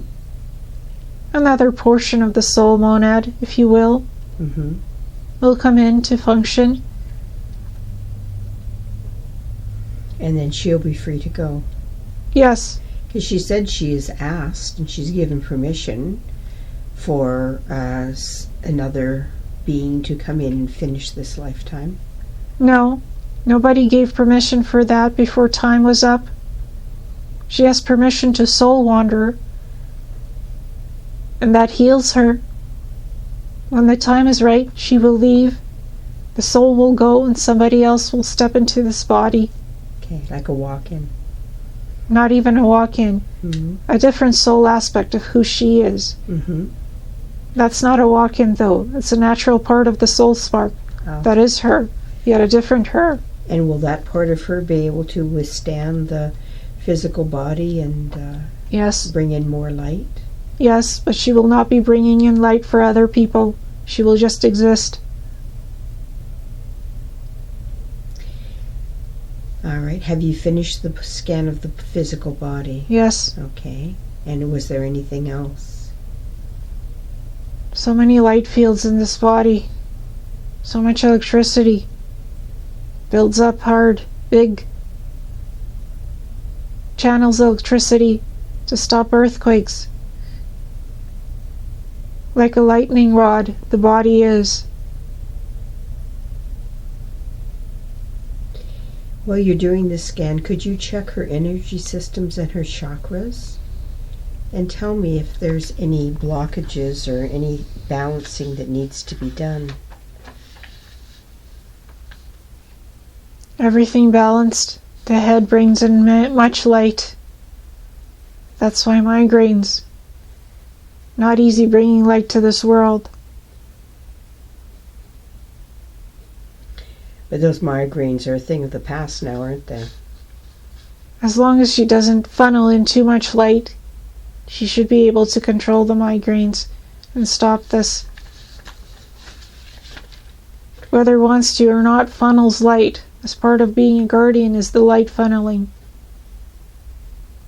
Another portion of the soul monad, if you will, will come in to function. And then she'll be free to go. Yes. Because she said she is asked and she's given permission for another being to come in and finish this lifetime. No, nobody gave permission for that before time was up. She has permission to soul wander, and that heals her. When the time is right, she will leave. The soul will go and somebody else will step into this body. Okay, like a walk-in. Not even a walk-in. A different soul aspect of who she is. That's not a walk-in, though. It's a natural part of the soul spark. That is her, yet a different her. And will that part of her be able to withstand the physical body and yes, bring in more light? Yes, but she will not be bringing in light for other people. She will just exist. All right. Have you finished the scan of the physical body? Yes. Okay. And was there anything else? So many light fields in this body. So much electricity. Builds up hard, big. Channels electricity to stop earthquakes. Like a lightning rod, the body is. While you're doing this scan, could you check her energy systems and her chakras? And tell me if there's any blockages or any balancing that needs to be done. Everything balanced. The head brings in much light. That's why migraines. Not easy bringing light to this world. But those migraines are a thing of the past now, aren't they? As long as she doesn't funnel in too much light, she should be able to control the migraines and stop this. Whether wants to or not, funnels light. As part of being a guardian is the light funneling.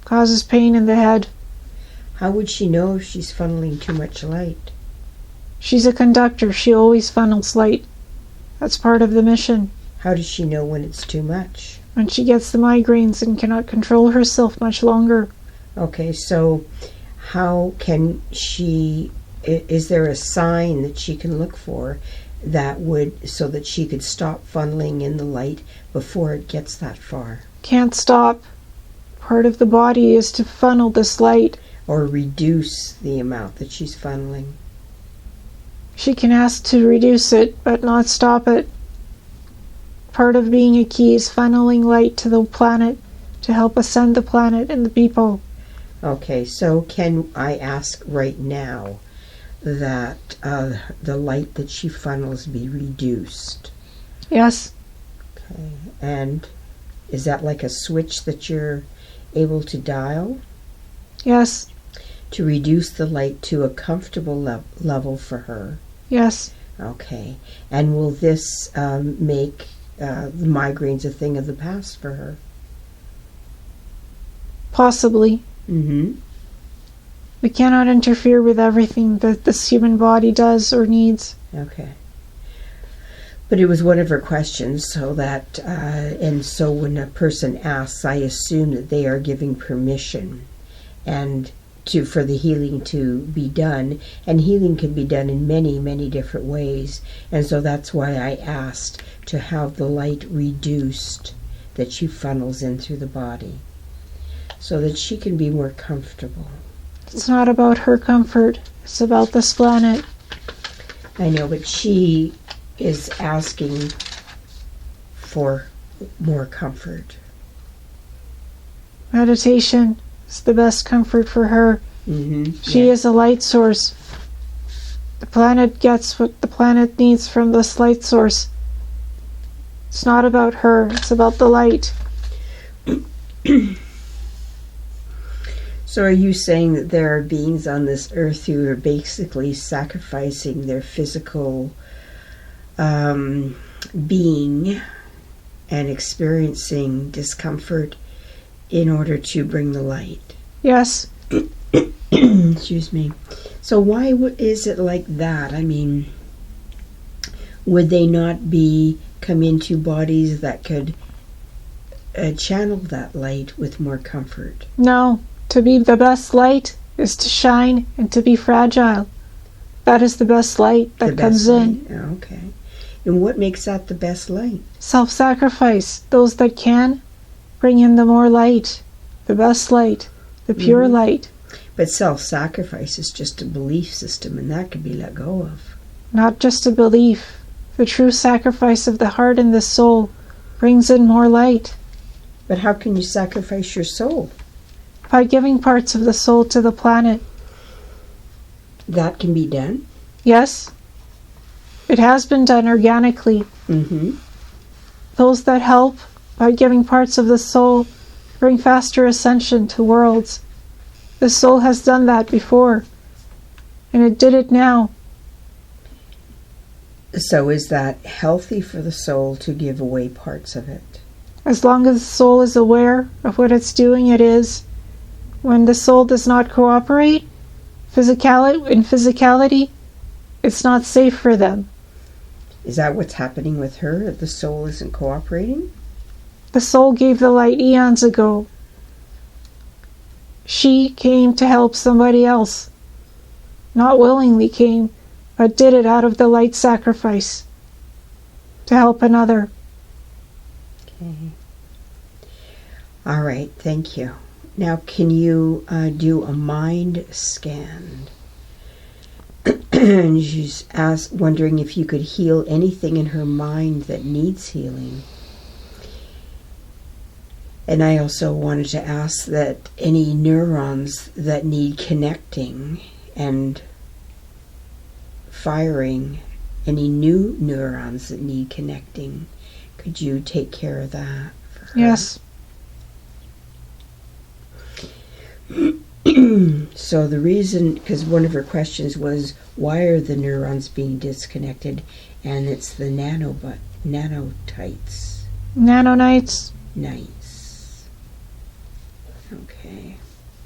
Causes pain in the head. How would she know if she's funneling too much light? She's a conductor. She always funnels light. That's part of the mission. How does she know when it's too much? When she gets the migraines and cannot control herself much longer. Okay, so how can she, is there a sign that she can look for that would, so that she could stop funneling in the light before it gets that far? Can't stop. Part of the body is to funnel this light. Or reduce the amount that she's funneling. She can ask to reduce it, but not stop it. Part of being a key is funneling light to the planet to help ascend the planet and the people. Okay, so can I ask right now that the light that she funnels be reduced? Yes. Okay, and is that like a switch that you're able to dial? Yes. To reduce the light to a comfortable level for her? Yes. Okay, and will this make the migraines a thing of the past for her? Possibly. Mm-hmm. We cannot interfere with everything that this human body does or needs. Okay. But it was one of her questions, so that, and so when a person asks, I assume that they are giving permission and for the healing to be done, and healing can be done in many, many different ways, and so that's why I asked to have the light reduced that she funnels in through the body, so that she can be more comfortable. It's not about her comfort, it's about this planet. I know, but she is asking for more comfort. Meditation is the best comfort for her. Mm-hmm. She is a light source. The planet gets what the planet needs from this light source. It's not about her, it's about the light. So are you saying that there are beings on this earth who are basically sacrificing their physical being and experiencing discomfort in order to bring the light? Yes. Excuse me. So why is it like that? I mean, would they not come into bodies that could channel that light with more comfort? No. To be the best light is to shine and to be fragile. That is the best light that comes in. Oh, okay. And what makes that the best light? Self-sacrifice. Those that can, bring in the more light, the best light, the pure light. But self-sacrifice is just a belief system, and that can be let go of. Not just a belief. The true sacrifice of the heart and the soul brings in more light. But how can you sacrifice your soul? By giving parts of the soul to the planet. That can be done? Yes. It has been done organically. Mm-hmm. Those that help, by giving parts of the soul, bring faster ascension to worlds. The soul has done that before, and it did it now. So is that healthy for the soul to give away parts of it? As long as the soul is aware of what it's doing, it is. When the soul does not cooperate, in physicality, it's not safe for them. Is that what's happening with her, that the soul isn't cooperating? The soul gave the light eons ago. She came to help somebody else. Not willingly came, but did it out of the light sacrifice. To help another. Okay. All right, thank you. Now, can you do a mind scan? And she's wondering if you could heal anything in her mind that needs healing. And I also wanted to ask that any neurons that need connecting and firing, any new neurons that need connecting, could you take care of that for her? Yes. So the reason, because one of her questions was, why are the neurons being disconnected? And it's the nanotites. Nanonites. Nice. Okay.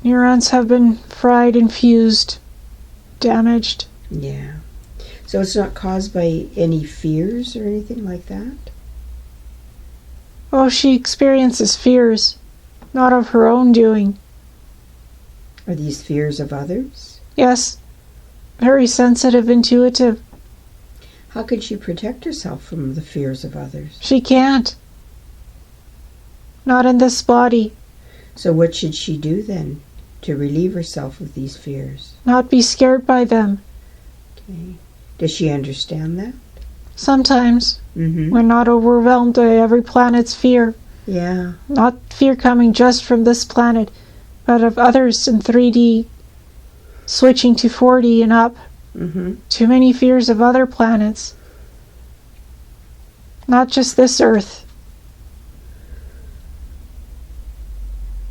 Neurons have been fried and fused, damaged. Yeah. So it's not caused by any fears or anything like that? Oh, she experiences fears, not of her own doing. Are these fears of others? Yes. Very sensitive, intuitive. How can she protect herself from the fears of others? She can't. Not in this body. So what should she do then to relieve herself of these fears? Not be scared by them. Okay. Does she understand that? Sometimes. Mm-hmm. We're not overwhelmed by every planet's fear. Yeah. Not fear coming just from this planet, but of others in 3D, switching to 4D and up. Mm-hmm. Too many fears of other planets. Not just this Earth.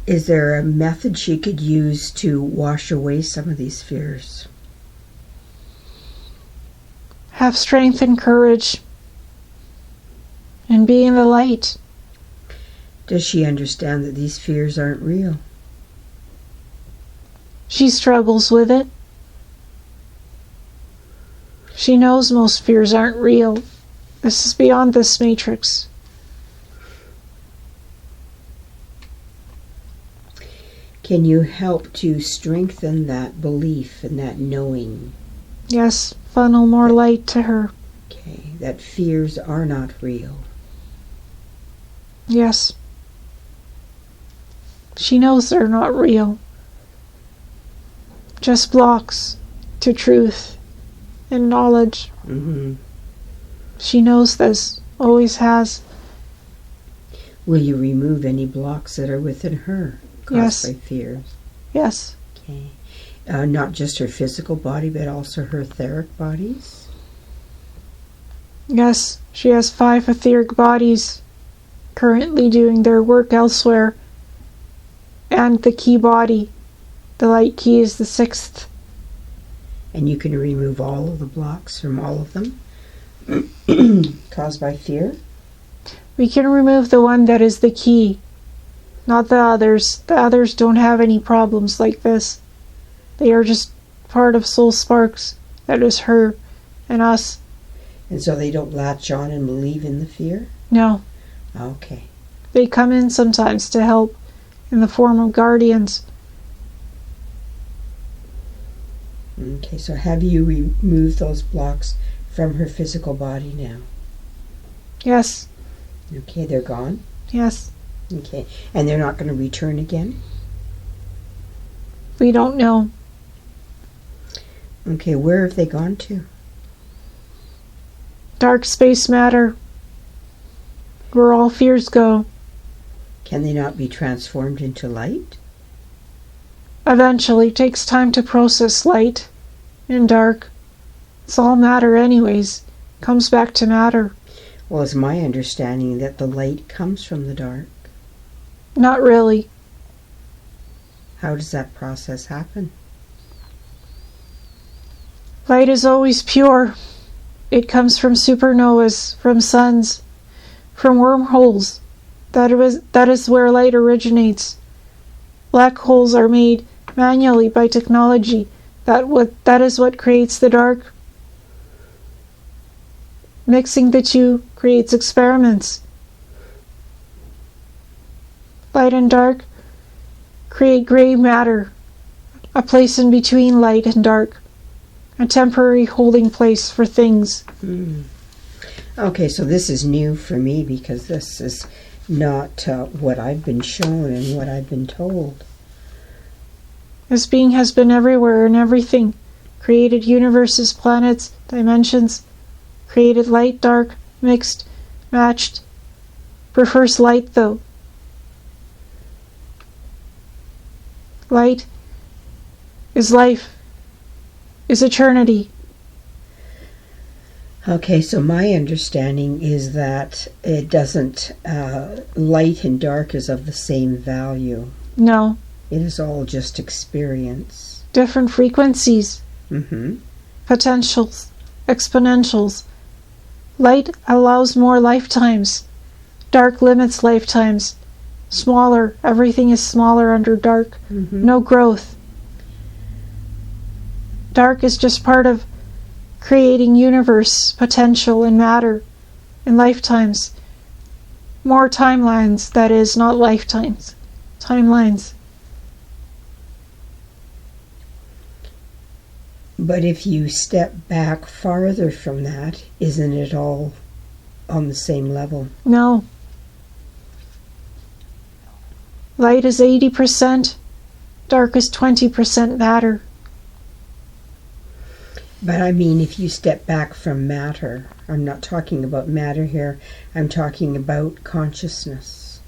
Is there a method she could use to wash away some of these fears? Have strength and courage. And be in the light. Does she understand that these fears aren't real? She struggles with it. She knows most fears aren't real. This is beyond this matrix. Can you help to strengthen that belief and that knowing? Yes, funnel more light to her. Okay, that fears are not real. Yes. She knows they're not real. Just blocks to truth and knowledge. Mm-hmm. She knows this, always has. Will you remove any blocks that are within her caused Yes. by fears? Yes. Okay. Not just her physical body, but also her etheric bodies? Yes, she has 5 etheric bodies currently doing their work elsewhere. And the key body. The light key is the 6th. And you can remove all of the blocks from all of them caused by fear? We can remove the one that is the key, not the others. The others don't have any problems like this. They are just part of soul sparks. That is her and us. And so they don't latch on and believe in the fear? No. Okay. They come in sometimes to help in the form of guardians. Okay, so have you removed those blocks from her physical body now? Yes. Okay, they're gone? Yes. Okay, and they're not going to return again? We don't know. Okay, where have they gone to? Dark space matter. Where all fears go. Can they not be transformed into light? Eventually, it takes time to process light and dark. It's all matter anyways. Comes back to matter. Well, it's my understanding that the light comes from the dark. Not really. How does that process happen? Light is always pure. It comes from supernovas, from suns, from wormholes. That is where light originates. Black holes are made manually by technology. That is what creates the dark. Mixing the two creates experiments. Light and dark create gray matter, a place in between light and dark, a temporary holding place for things. Okay, so this is new for me because this is not what I've been shown and what I've been told. This being has been everywhere and everything. Created universes, planets, dimensions. Created light, dark, mixed, matched. Prefers light, though. Light is life, is eternity. Okay, so my understanding is that it doesn't, light and dark is of the same value. No. It is all just experience. Different frequencies. Potentials. Exponentials. Light allows more lifetimes. Dark limits lifetimes. Smaller. Everything is smaller under dark. No growth. Dark is just part of creating universe, potential, and matter, and lifetimes. More timelines, that is, not lifetimes. Timelines. But if you step back farther from that, isn't it all on the same level? No. Light is 80%, dark is 20% matter. But I mean, if you step back from matter, I'm not talking about matter here, I'm talking about consciousness.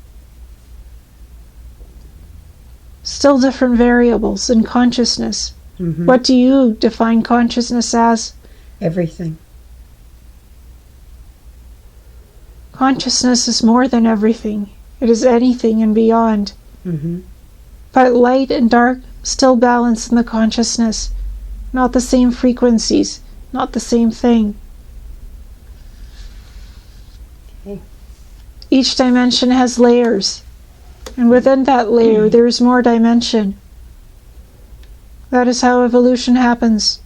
Still different variables in consciousness. What do you define consciousness as? Everything. Consciousness is more than everything. It is anything and beyond. But light and dark still balance in the consciousness. Not the same frequencies, not the same thing. Okay. Each dimension has layers, and within that layer there is more dimension. That is how evolution happens.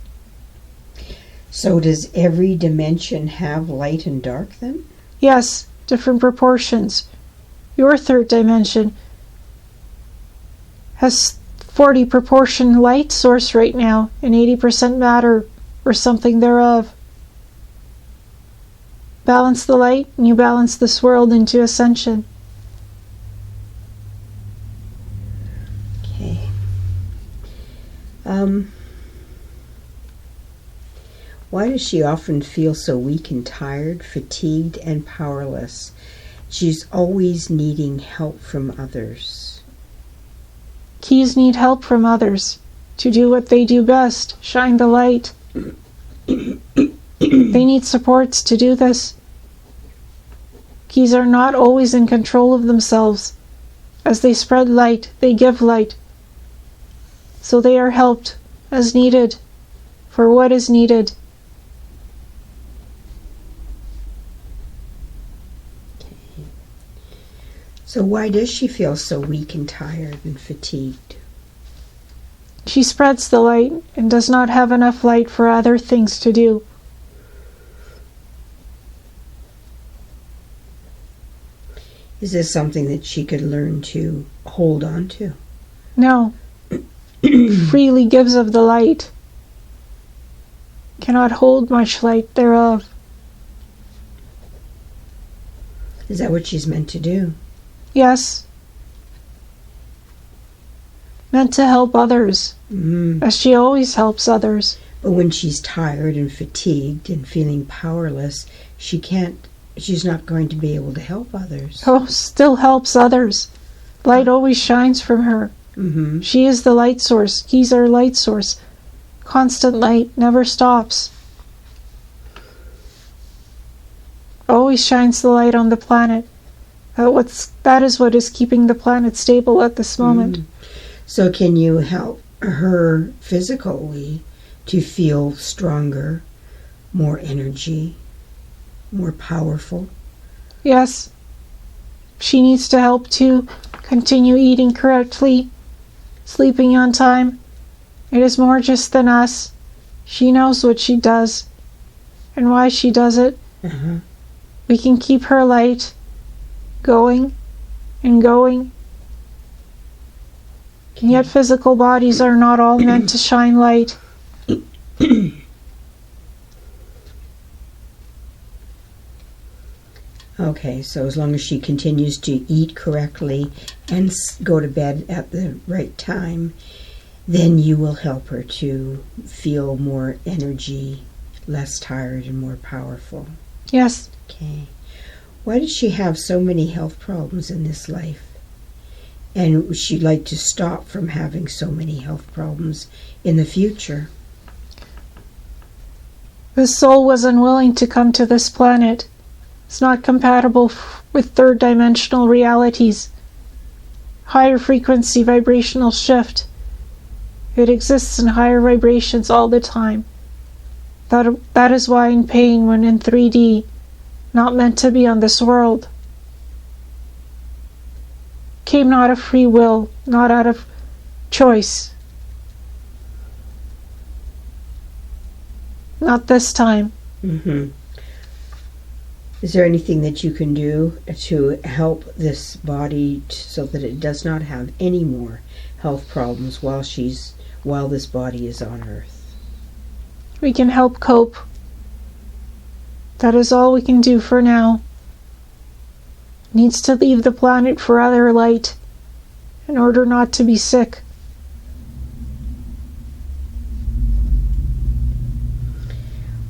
So does every dimension have light and dark then? Yes, different proportions. Your third dimension has 40 proportion light source right now and 80% matter or something thereof. Balance the light and you balance this world into ascension. Okay. Why does she often feel so weak and tired, fatigued and powerless? She's always needing help from others. Keys need help from others to do what they do best, shine the light. They need supports to do this. Keys are not always in control of themselves. As they spread light, they give light. So they are helped as needed for what is needed. So why does she feel so weak and tired and fatigued? She spreads the light and does not have enough light for other things to do. Is this something that she could learn to hold on to? No. Freely gives of the light. Cannot hold much light thereof. Is that what she's meant to do? Yes. Meant to help others, as she always helps others. But when she's tired and fatigued and feeling powerless, she's not going to be able to help others. Oh, still helps others. Light always shines from her. She is the light source. Keys are light source. Constant light, never stops. Always shines the light on the planet. That is what is keeping the planet stable at this moment. So can you help her physically to feel stronger, more energy, more powerful? Yes. She needs to help to continue eating correctly, sleeping on time. It is more just than us. She knows what she does and why she does it. We can keep her light going and going. And yet physical bodies are not all meant to shine light. Okay, so as long as she continues to eat correctly and go to bed at the right time, then you will help her to feel more energy, less tired, and more powerful. Yes. Okay. Why does she have so many health problems in this life? And would she like to stop from having so many health problems in the future? The soul was unwilling to come to this planet. It's not compatible with third-dimensional realities. Higher frequency vibrational shift. It exists in higher vibrations all the time. That is why in pain when in 3D, not meant to be on this world. Came not of free will, not out of choice. Not this time. Mm-hmm. Is there anything that you can do to help this body so that it does not have any more health problems while this body is on Earth? We can help cope. That is all we can do for now. Needs to leave the planet for other light in order not to be sick.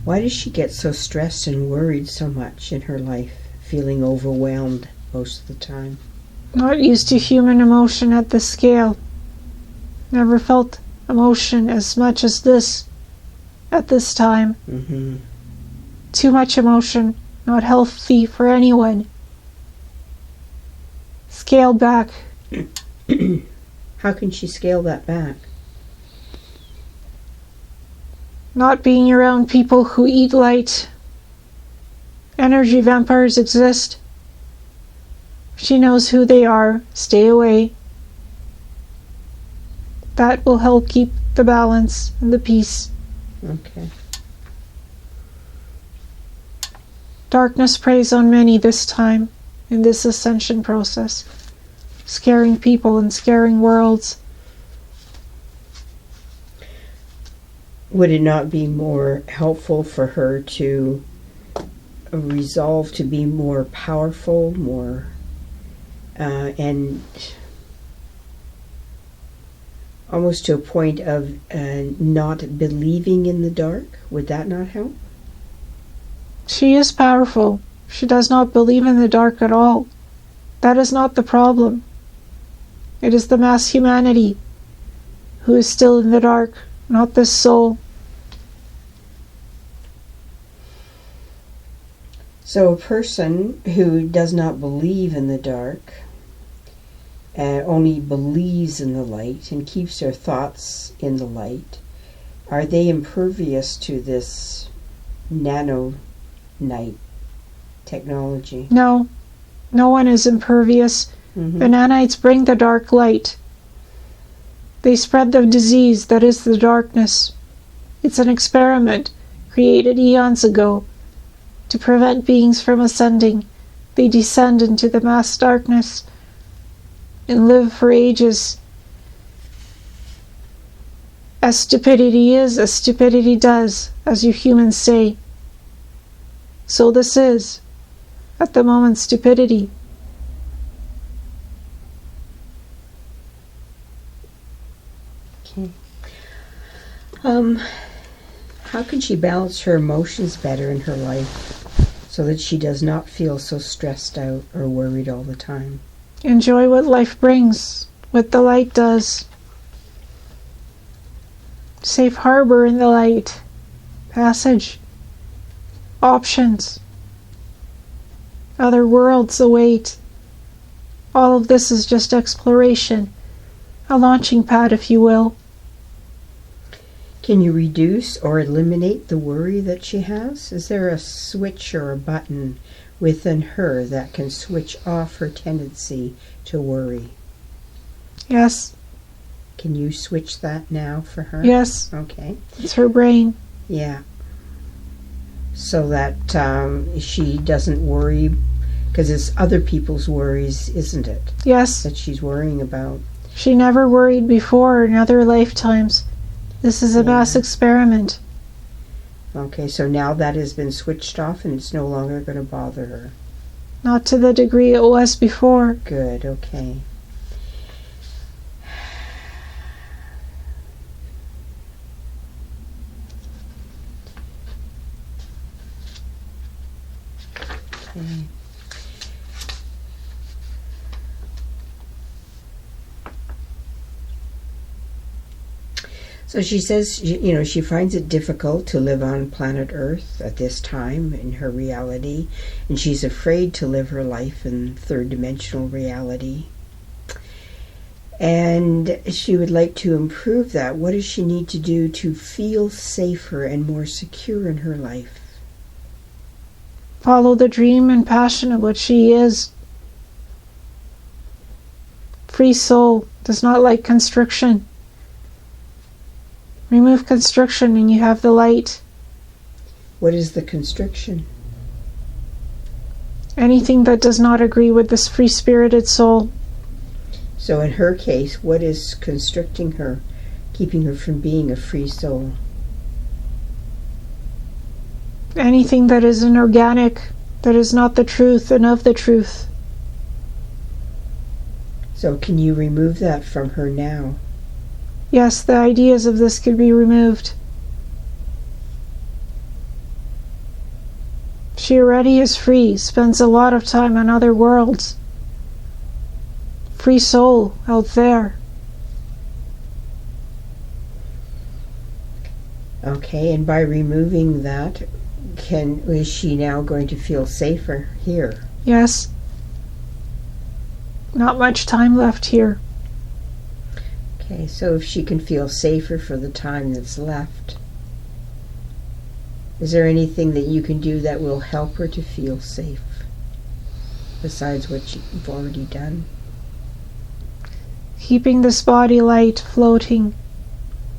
Why does she get so stressed and worried so much in her life, feeling overwhelmed most of the time? Not used to human emotion at this scale. Never felt emotion as much as this at this time. Mm-hmm. Too much emotion, not healthy for anyone. Scale back. How can she scale that back? Not being around people who eat light. Energy vampires exist. She knows who they are. Stay away. That will help keep the balance and the peace. Okay. Darkness preys on many this time in this ascension process, scaring people and scaring worlds. Would it not be more helpful for her to resolve to be more powerful, more and almost to a point of not believing in the dark? Would that not help? She is powerful. She does not believe in the dark at all. That is not the problem. It is the mass humanity who is still in the dark, not this soul. So a person who does not believe in the dark, only believes in the light and keeps their thoughts in the light, are they impervious to this nanite technology? No, no one is impervious. Mm-hmm. The nanites bring the dark light. They spread the disease that is the darkness. It's an experiment created eons ago to prevent beings from ascending. They descend into the mass darkness and live for ages. As stupidity is, as stupidity does, as you humans say. So this is, at the moment, stupidity. Okay. How can she balance her emotions better in her life so that she does not feel so stressed out or worried all the time? Enjoy what life brings, what the light does. Safe harbor in the light. Passage. Options. Other worlds await. All of this is just exploration. A launching pad, if you will. Can you reduce or eliminate the worry that she has? Is there a switch or a button within her that can switch off her tendency to worry? Yes. Can you switch that now for her? Yes. Okay. It's her brain. Yeah. So that she doesn't worry, because it's other people's worries, isn't it? Yes. That she's worrying about. She never worried before in other lifetimes. This is a mass experiment. Okay, so now that has been switched off and it's no longer going to bother her. Not to the degree it was before. Good, okay. Okay. So she says, she finds it difficult to live on planet Earth at this time in her reality, and she's afraid to live her life in third-dimensional reality. And she would like to improve that. What does she need to do to feel safer and more secure in her life? Follow the dream and passion of what she is. Free soul does not like constriction. Remove constriction and you have the light. What is the constriction? Anything that does not agree with this free-spirited soul. So in her case, what is constricting her, keeping her from being a free soul? Anything that is inorganic, that is not the truth and of the truth. So can you remove that from her now? Yes, the ideas of this could be removed. She already is free, spends a lot of time on other worlds. Free soul out there. Okay, and by removing that, is she now going to feel safer here? Yes. Not much time left here. Okay, so if she can feel safer for the time that's left, is there anything that you can do that will help her to feel safe besides what you've already done? Keeping this body light, floating,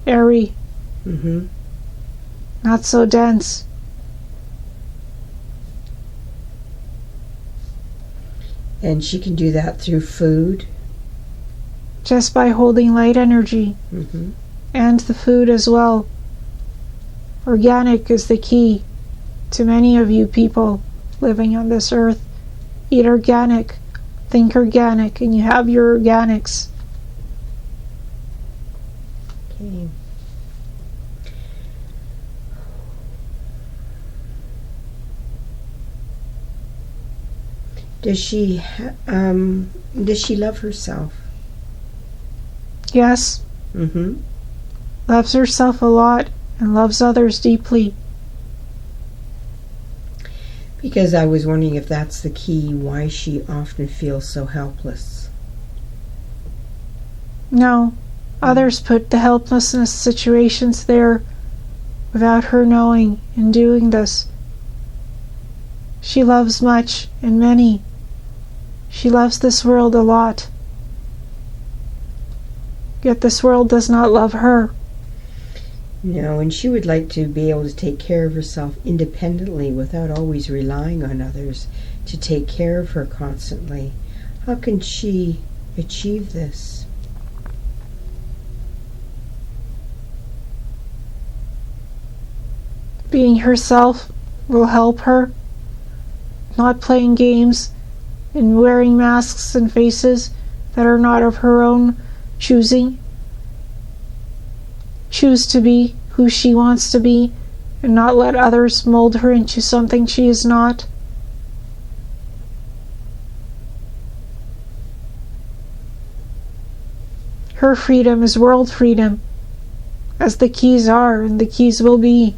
airy, not so dense. And she can do that through food? Just by holding light energy. And the food as well. Organic is the key to many of you people living on this earth. Eat organic, think organic, and you have your organics. Okay. Does she love herself? Yes. Loves herself a lot and loves others deeply. Because I was wondering if that's the key, why she often feels so helpless. No. Others put the helplessness situations there without her knowing and doing this. She loves much and many. She loves this world a lot. Yet this world does not love her. No, and she would like to be able to take care of herself independently without always relying on others to take care of her constantly. How can she achieve this? Being herself will help her. Not playing games and wearing masks and faces that are not of her own choosing. Choose to be who she wants to be and not let others mold her into something she is not. Her freedom is world freedom, as the keys are and the keys will be.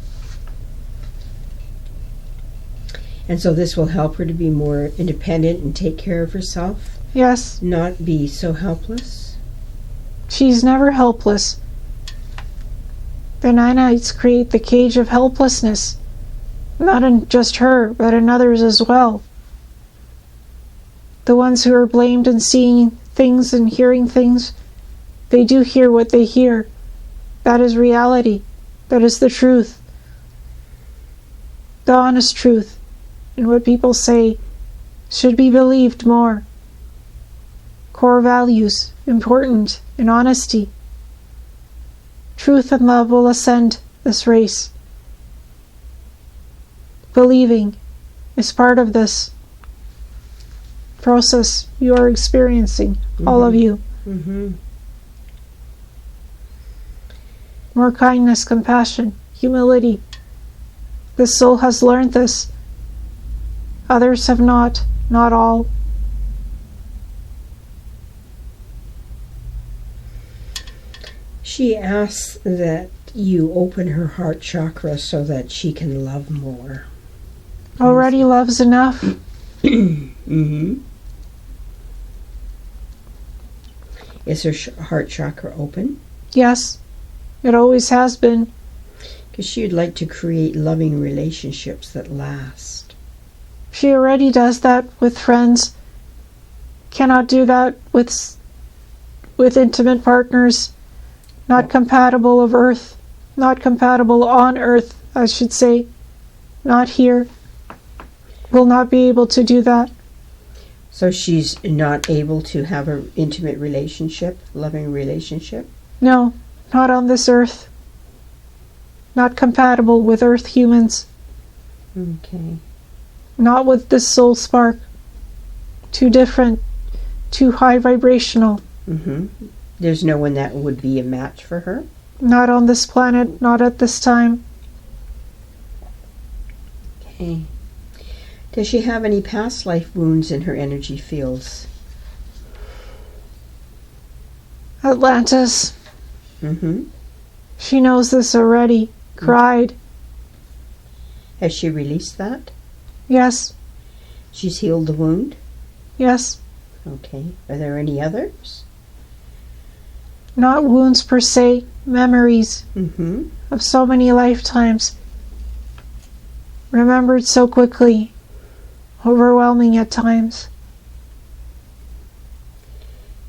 And so this will help her to be more independent and take care of herself? Yes. Not be so helpless? She's never helpless. The nanites create the cage of helplessness, not in just her, but in others as well. The ones who are blamed and seeing things and hearing things, they do hear what they hear. That is reality. That is the truth. The honest truth. And what people say should be believed more. Core values, important in honesty. Truth and love will ascend this race. Believing is part of this. process you are experiencing, all of you. More kindness, compassion, humility. The soul has learned this. Others have not all. She asks that you open her heart chakra so that she can love more. Already loves enough. Is her heart chakra open? Yes, it always has been. Because she'd like to create loving relationships that last. She already does that with friends. Cannot do that with intimate partners. Not compatible of Earth. Not compatible on Earth, I should say. Not here. Will not be able to do that. So she's not able to have an intimate relationship, loving relationship? No, not on this Earth. Not compatible with Earth humans. Okay. Not with this soul spark. Too different. Too high vibrational. There's no one that would be a match for her? Not on this planet, not at this time. Okay. Does she have any past life wounds in her energy fields? Atlantis. She knows this already. Cried. Has she released that? Yes. She's healed the wound? Yes. Okay. Are there any others? Not wounds per se, memories of so many lifetimes. Remembered so quickly. Overwhelming at times.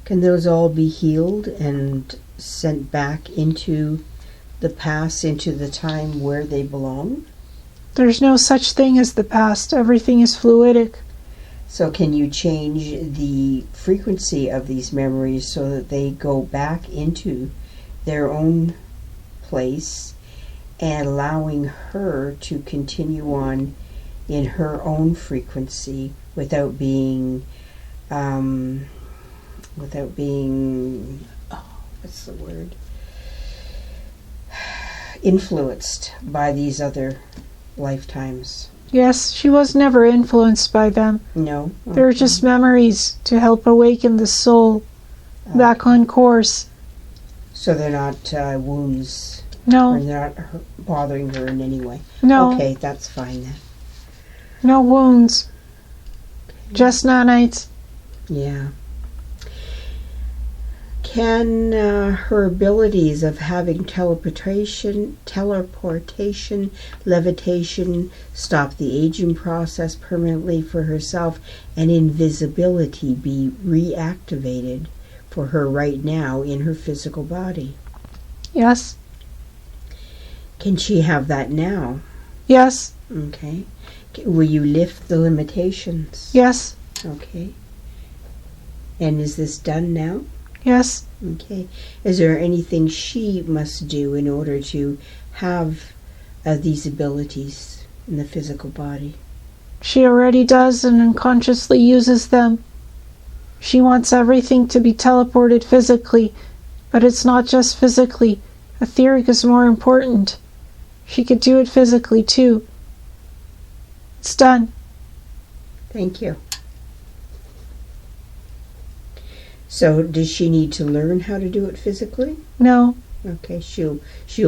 Can those all be healed and sent back into the past, into the time where they belong? There's no such thing as the past. Everything is fluidic. So can you change the frequency of these memories so that they go back into their own place and allowing her to continue on in her own frequency without being what's the word? Influenced by these other lifetimes? Yes, she was never influenced by them. No? They're just memories to help awaken the soul back on course. So they're not wounds? No. Or they're not bothering her in any way? No. Okay, that's fine then. No wounds. Just nanites. Yeah. Can her abilities of having teleportation, levitation, stop the aging process permanently for herself, and invisibility be reactivated for her right now in her physical body? Yes. Can she have that now? Yes. Okay. Will you lift the limitations? Yes. Okay. And is this done now? Yes. Okay. Is there anything she must do in order to have these abilities in the physical body? She already does and unconsciously uses them. She wants everything to be teleported physically, but it's not just physically. Etheric is more important. She could do it physically too. It's done. Thank you. So does she need to learn how to do it physically? No. Okay, she'll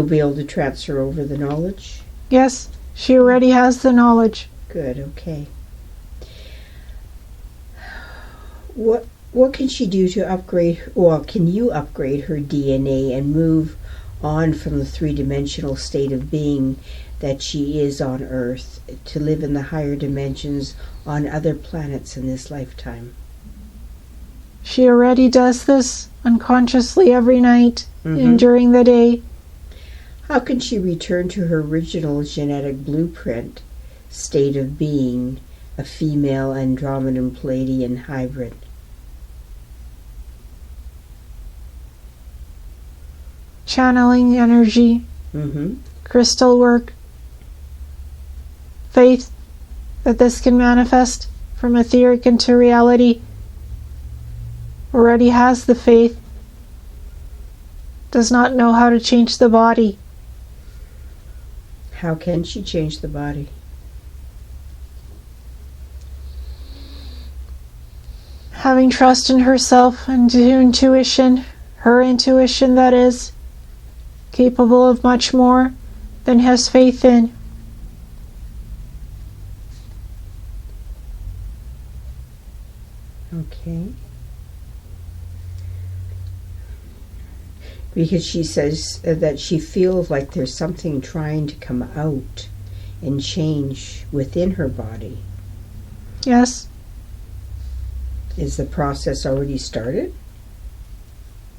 be able to transfer over the knowledge? Yes, she already has the knowledge. Good, okay. What can she do to upgrade, or can you upgrade her DNA and move on from the three-dimensional state of being that she is on Earth to live in the higher dimensions on other planets in this lifetime? She already does this unconsciously every night and during the day. How can she return to her original genetic blueprint state of being, a female Andromedan Palladian hybrid? Channeling energy, crystal work, faith that this can manifest. from etheric into reality, already has the faith, does not know how to change the body. How can she change the body? Having trust in herself and intuition, her intuition that is, capable of much more than has faith in. Okay. Because she says that she feels like there's something trying to come out and change within her body. Yes. Is the process already started?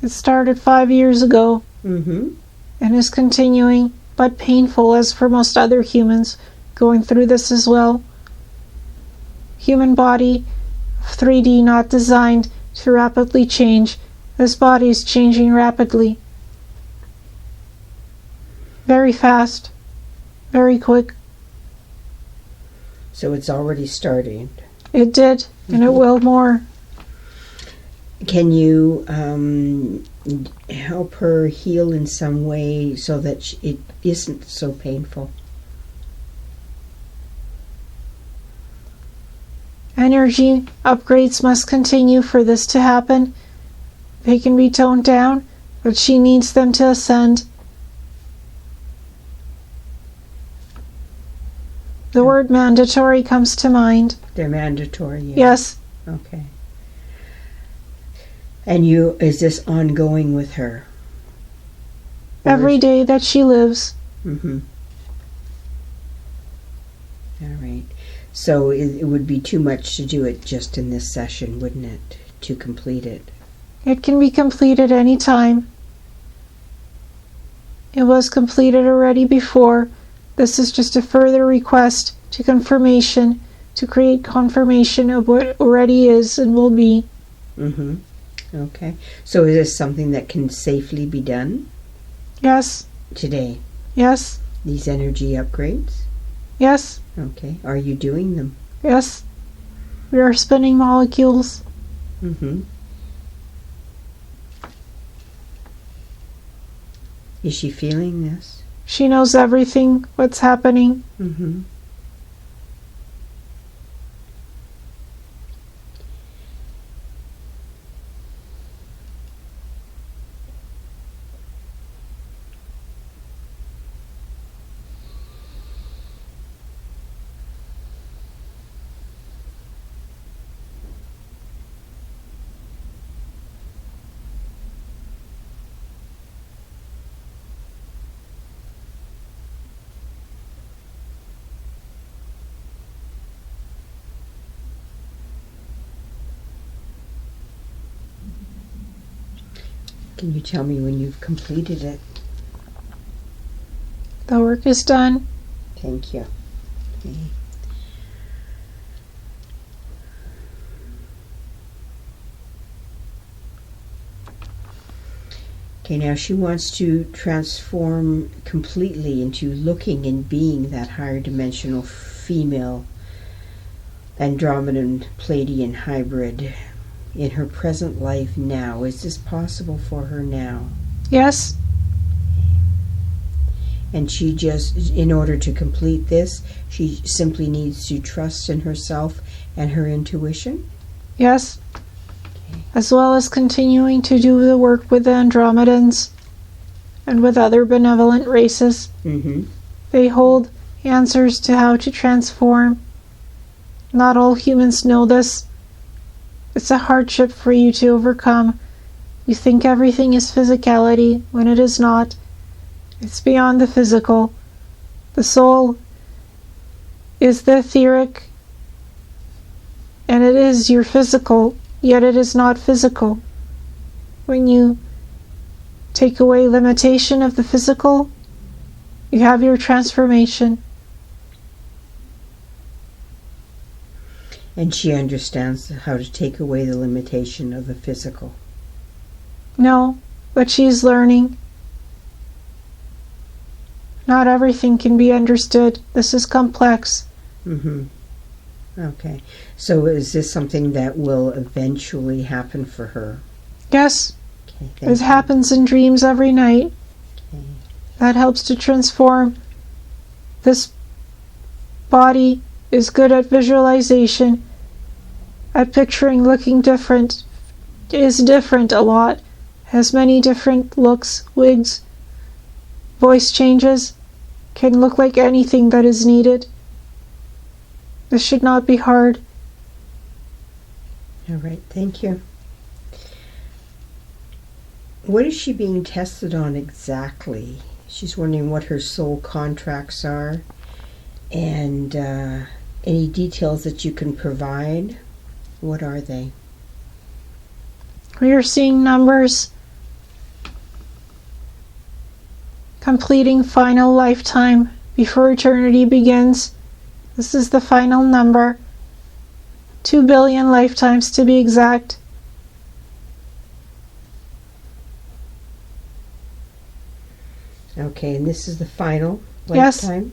It started 5 years ago. Mm-hmm. And is continuing, but painful as for most other humans going through this as well. Human body, 3D, not designed to rapidly change. This body is changing rapidly. Very fast. Very quick. So it's already starting. It did, and it will more. Can you help her heal in some way so that it isn't so painful? Energy upgrades must continue for this to happen. They can be toned down, but she needs them to ascend. The word mandatory comes to mind. They're mandatory, yeah. Yes. Okay. And is this ongoing with her? Every day that she lives. Mm-hmm. All right. So it would be too much to do it just in this session, wouldn't it, to complete it? It can be completed any time. It was completed already before. This is just a further request to confirmation, to create confirmation of what already is and will be. Mm-hmm. Okay. So is this something that can safely be done? Yes. Today? Yes. These energy upgrades? Yes. Okay. Are you doing them? Yes. We are spinning molecules. Mm-hmm. Is she feeling this? She knows everything, what's happening. Mm-hmm. Can you tell me when you've completed it? The work is done. Thank you. Okay. Okay, now she wants to transform completely into looking and being that higher dimensional female Andromedan Pleiadian hybrid in her present life now. Is this possible for her now? Yes. And she just, in order to complete this, she simply needs to trust in herself and her intuition? Yes. As well as continuing to do the work with the Andromedans and with other benevolent races. Mm-hmm. They hold answers to how to transform. Not all humans know this. It's a hardship for you to overcome. You think everything is physicality when it is not. It's beyond the physical. The soul is the etheric, and it is your physical, yet it is not physical. When you take away limitation of the physical, you have your transformation. And she understands how to take away the limitation of the physical. No, but she is learning. Not everything can be understood. This is complex. Mm-hmm. Okay. So is this something that will eventually happen for her? Yes. Okay, It happens in dreams every night. Okay. That helps to transform. This body is good at visualization, at picturing looking different. Is different a lot. Has many different looks, wigs, voice changes. Can look like anything that is needed. This should not be hard. All right, thank you. What is she being tested on exactly? She's wondering what her soul contracts are and any details that you can provide. What are they? We are seeing numbers. Completing final lifetime before eternity begins. This is the final number. 2 billion lifetimes to be exact. Okay, and this is the final Yes. lifetime?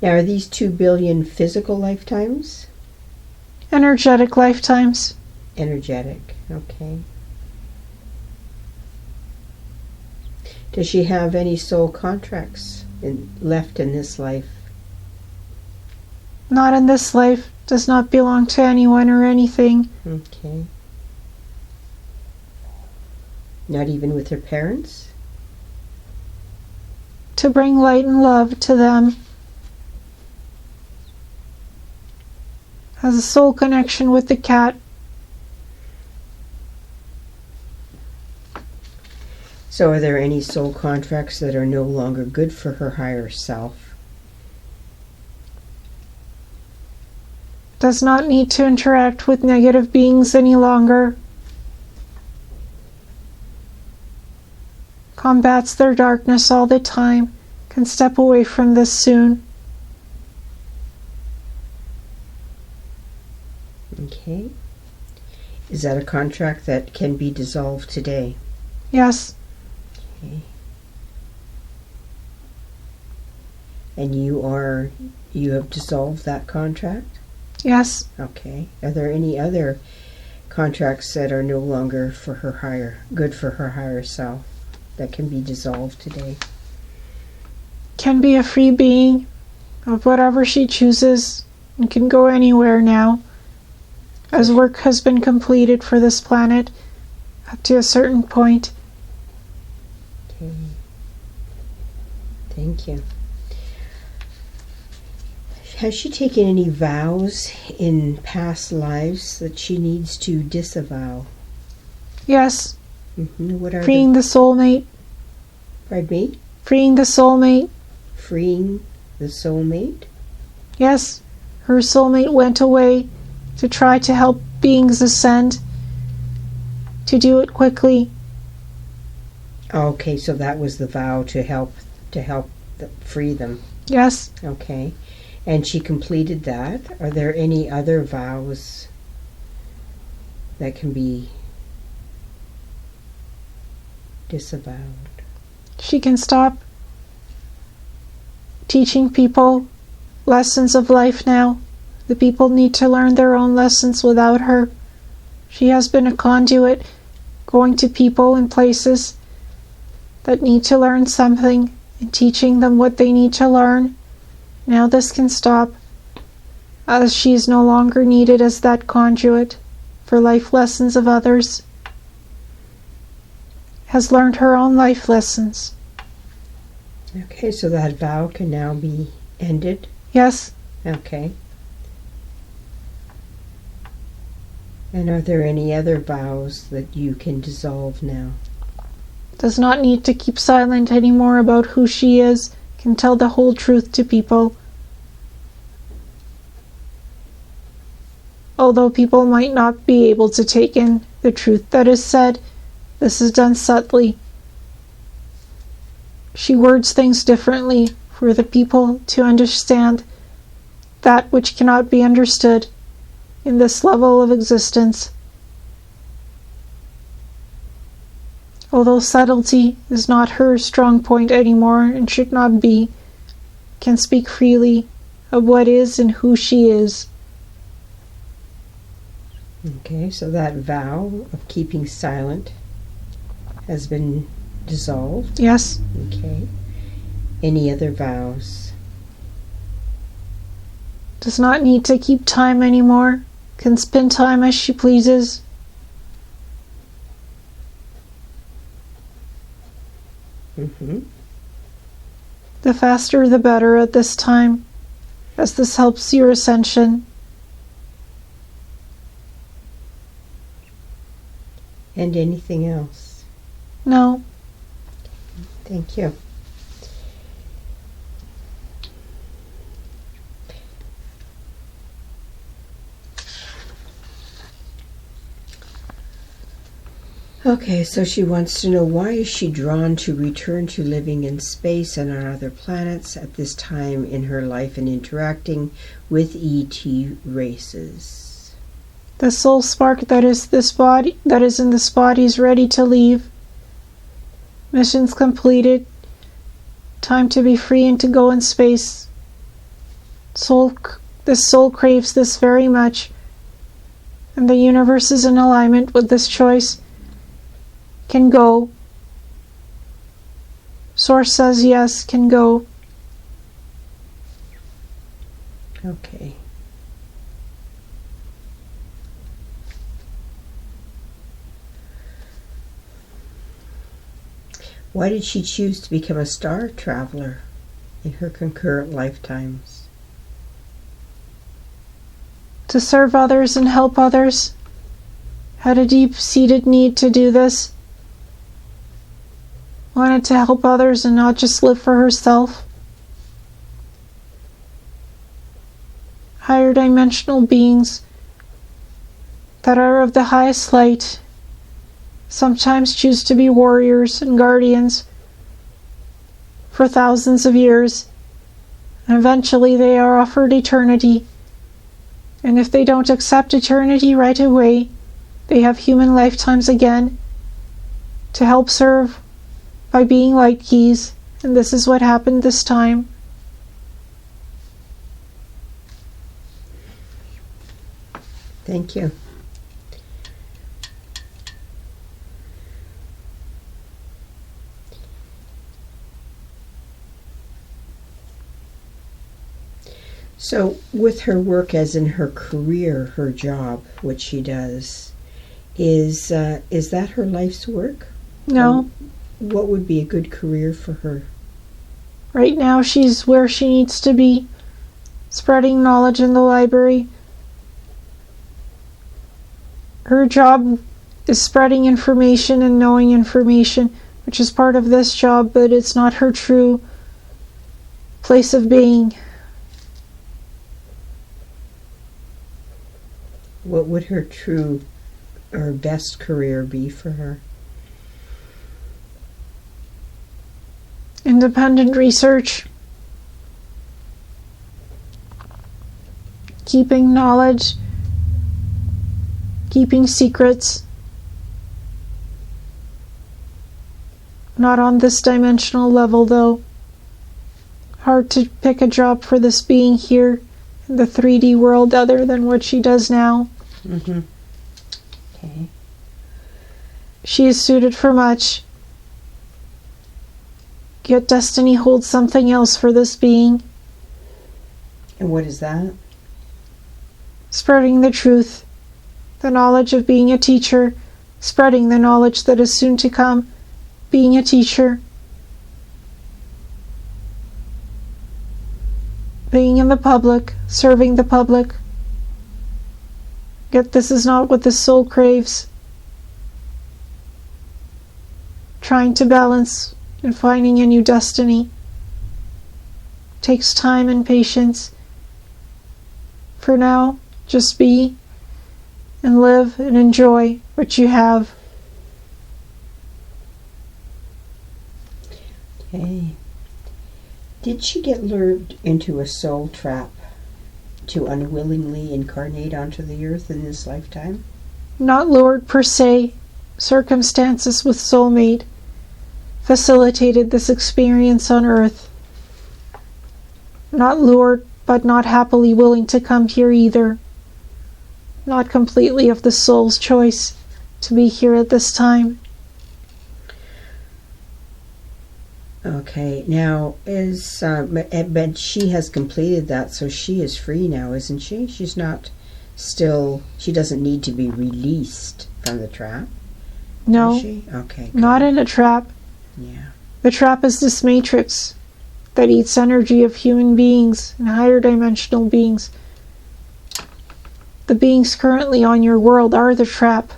Now, are these 2 billion physical lifetimes? Energetic lifetimes. Energetic, okay. Does she have any soul contracts left in this life? Not in this life. Does not belong to anyone or anything. Okay. Not even with her parents? To bring light and love to them. Has a soul connection with the cat. So are there any soul contracts that are no longer good for her higher self? Does not need to interact with negative beings any longer. Combats their darkness all the time. Can step away from this soon. Okay. Is that a contract that can be dissolved today? Yes. Okay. And you have dissolved that contract? Yes. Okay. Are there any other contracts that are no longer good for her higher self that can be dissolved today? Can be a free being of whatever she chooses and can go anywhere now, as work has been completed for this planet up to a certain point. Okay. Thank you. Has she taken any vows in past lives that she needs to disavow? Yes. What are Freeing the soulmate. Pardon me? Freeing the soulmate. Freeing the soulmate? Yes. Her soulmate went away to try to help beings ascend. To do it quickly. Okay, so that was the vow to help free them. Yes. Okay. And she completed that. Are there any other vows that can be disavowed? She can stop teaching people lessons of life now. The people need to learn their own lessons without her. She has been a conduit, going to people and places that need to learn something and teaching them what they need to learn. Now this can stop, as she is no longer needed as that conduit for life lessons of others. Has learned her own life lessons. Okay, so that vow can now be ended? Yes. Okay. And are there any other vows that you can dissolve now? Does not need to keep silent anymore about who she is. Can tell the whole truth to people. Although people might not be able to take in the truth that is said, this is done subtly. She words things differently for the people to understand that which cannot be understood in this level of existence. Although subtlety is not her strong point anymore and should not be, can speak freely of what is and who she is. Okay, so that vow of keeping silent has been dissolved. Yes. Okay. Any other vows? Does not need to keep time anymore. Can spend time as she pleases. The faster the better at this time, as this helps your ascension. And anything else? No. Thank you. Okay, so she wants to know, why is she drawn to return to living in space and on other planets at this time in her life and interacting with ET races? The soul spark that is in this body is ready to leave. Missions completed. Time to be free and to go in space. This soul craves this very much, and the universe is in alignment with this choice. Can go. Source says yes, can go. Okay. Why did she choose to become a star traveler in her concurrent lifetimes? To serve others and help others. Had a deep-seated need to do this. Wanted to help others and not just live for herself. Higher dimensional beings that are of the highest light sometimes choose to be warriors and guardians for thousands of years, and eventually they are offered eternity. And if they don't accept eternity right away, they have human lifetimes again to help serve by being light keys, and this is what happened this time. Thank you. So, with her work, as in her career, her job, what she does, is that her life's work? No. What would be a good career for her? Right now she's where she needs to be, spreading knowledge in the library. Her job is spreading information and knowing information, which is part of this job, but it's not her true place of being. What would her true or best career be for her? Independent research, keeping knowledge, keeping secrets, not on this dimensional level though. Hard to pick a job for this being here in the 3D world other than what she does now. Okay. She is suited for much. Yet destiny holds something else for this being. And what is that? Spreading the truth, the knowledge of being a teacher, spreading the knowledge that is soon to come, being a teacher, being in the public, serving the public. Yet this is not what the soul craves. Trying to balance and finding a new destiny takes time and patience. For now, just be and live and enjoy what you have. Okay. Did she get lured into a soul trap to unwillingly incarnate onto the earth in this lifetime? Not lured per se. Circumstances with soulmate facilitated this experience on earth. Not lured, but not happily willing to come here either. not completely of the soul's choice to be here at this time. Okay, now but she has completed that, so she is free now, isn't she? She's not still, she doesn't need to be released from the trap. No, is she? Okay, good. Not in a trap. Yeah. The trap is this matrix that eats energy of human beings and higher dimensional beings. The beings currently on your world are the trap,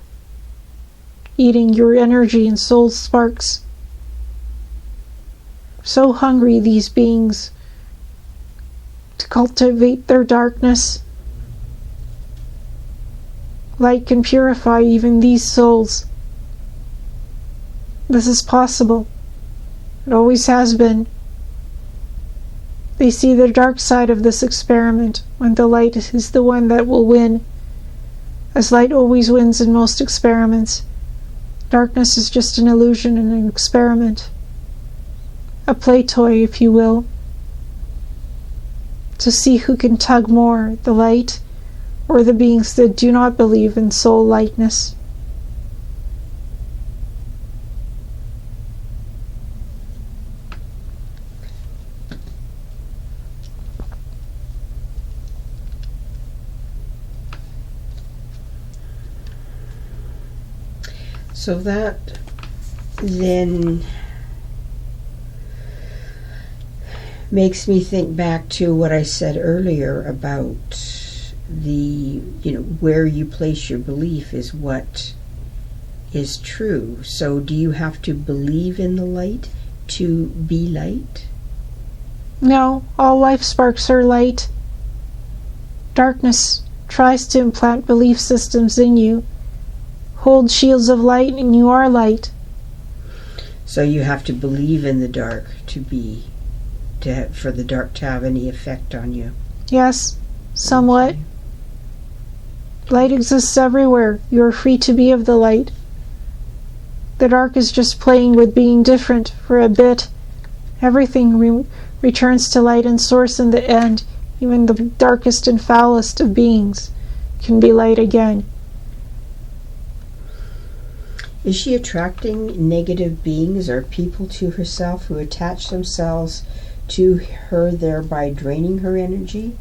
eating your energy and soul sparks. So hungry, these beings, to cultivate their darkness. Light can purify even these souls. This is possible. It always has been. They see the dark side of this experiment when the light is the one that will win. As light always wins in most experiments, darkness is just an illusion and an experiment. A play toy, if you will. To see who can tug more, the light or the beings that do not believe in soul lightness. So that then makes me think back to what I said earlier about the, where you place your belief is what is true. So do you have to believe in the light to be light? No, all life sparks are light. Darkness tries to implant belief systems in you. Hold shields of light and you are light. So you have to believe in the dark for the dark to have any effect on you. Yes, somewhat. Okay. Light exists everywhere. You are free to be of the light. The dark is just playing with being different for a bit. Everything returns to light and source in the end. Even the darkest and foulest of beings can be light again. Is she attracting negative beings or people to herself who attach themselves to her, thereby draining her energy?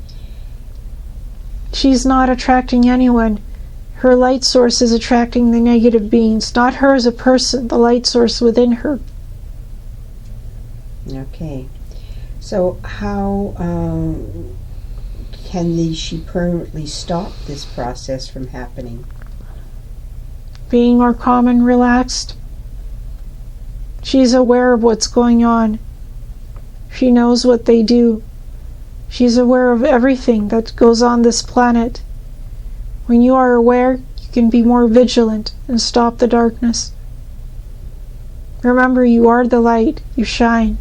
She's not attracting anyone. Her light source is attracting the negative beings, not her as a person, the light source within her. Okay. So how can she permanently stop this process from happening? Being more calm and relaxed. She's aware of what's going on. She knows what they do. She's aware of everything that goes on this planet. When you are aware, you can be more vigilant and stop the darkness. Remember, you are the light. You shine.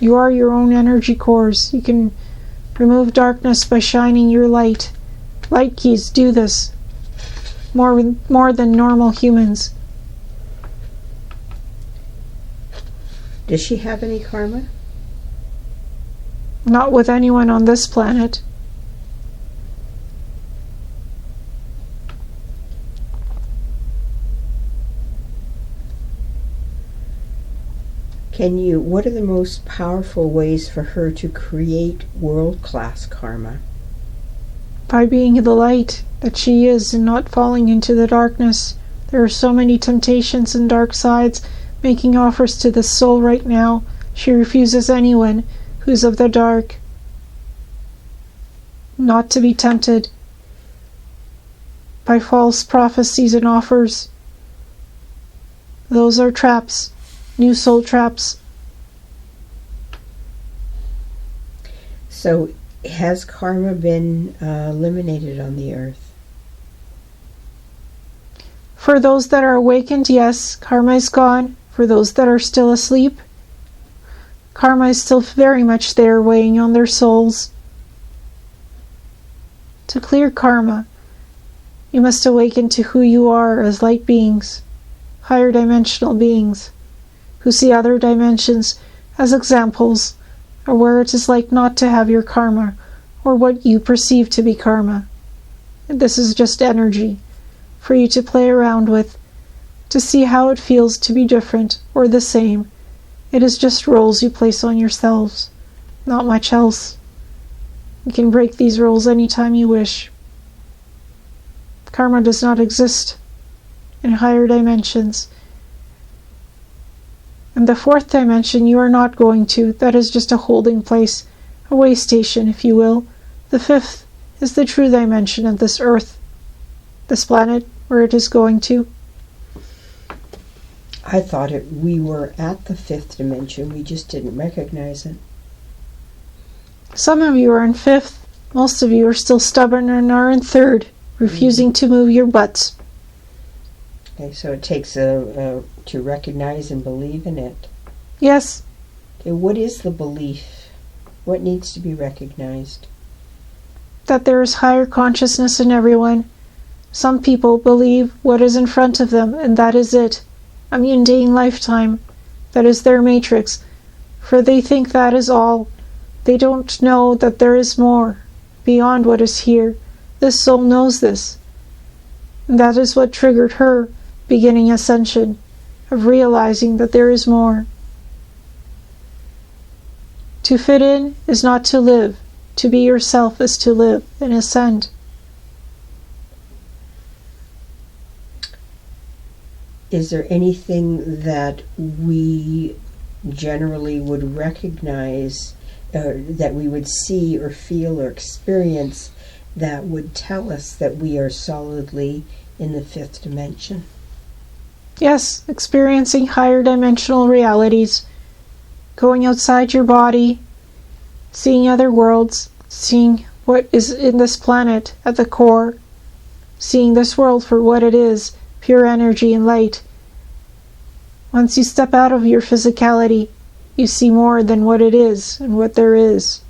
You are your own energy cores. You can remove darkness by shining your light. Light keys do this more than normal humans. Does she have any karma? Not with anyone on this planet. What are the most powerful ways for her to create world-class karma? By being the light that she is and not falling into the darkness. There are so many temptations and dark sides making offers to the soul right now. She refuses anyone who's of the dark. Not to be tempted by false prophecies and offers. Those are traps. New soul traps. So has karma been eliminated on the earth? For those that are awakened, yes, karma is gone. For those that are still asleep, karma is still very much there weighing on their souls. To clear karma, you must awaken to who you are as light beings, higher dimensional beings, who see other dimensions as examples of where it is like not to have your karma or what you perceive to be karma. This is just energy for you to play around with, to see how it feels to be different or the same. It is just roles you place on yourselves, not much else. You can break these roles anytime you wish. Karma does not exist in higher dimensions. And the fourth dimension you are not going to. That is just a holding place, a way station, if you will. The fifth is the true dimension of this earth, this planet, where it is going to. I thought we were at the fifth dimension. We just didn't recognize it. Some of you are in fifth. Most of you are still stubborn and are in third, refusing to move your butts. Okay, so it takes to recognize and believe in it. Yes. Okay, what is the belief? What needs to be recognized? That there is higher consciousness in everyone. Some people believe what is in front of them, and that is it. A mundane lifetime. That is their matrix. For they think that is all. They don't know that there is more, beyond what is here. This soul knows this. And that is what triggered her beginning ascension, of realizing that there is more. To fit in is not to live. To be yourself is to live and ascend. Is there anything that we generally would recognize, that we would see or feel or experience, that would tell us that we are solidly in the fifth dimension? Yes, experiencing higher dimensional realities, going outside your body, seeing other worlds, seeing what is in this planet at the core, seeing this world for what it is, pure energy and light. Once you step out of your physicality, you see more than what it is and what there is.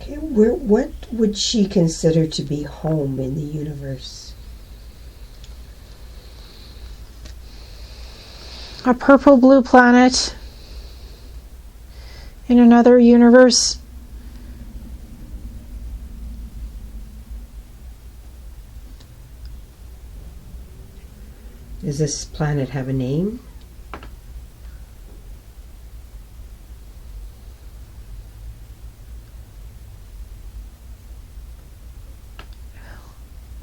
What would she consider to be home in the universe? A purple-blue planet in another universe. Does this planet have a name?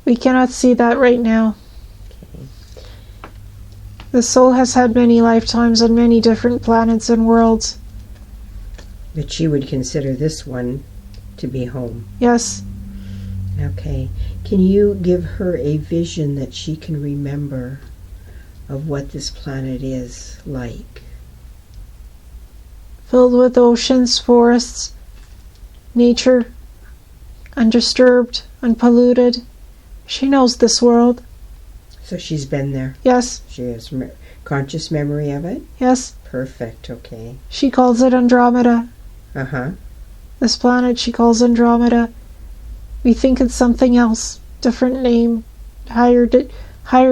We cannot see that right now. Okay. The soul has had many lifetimes on many different planets and worlds. But she would consider this one to be home. Yes. Okay. Can you give her a vision that she can remember of what this planet is like? Filled with oceans, forests, nature, undisturbed, unpolluted. She knows this world. So she's been there. Yes. She has conscious memory of it? Yes. Perfect, okay. She calls it Andromeda. Uh-huh. This planet she calls Andromeda. We think it's something else, different name, higher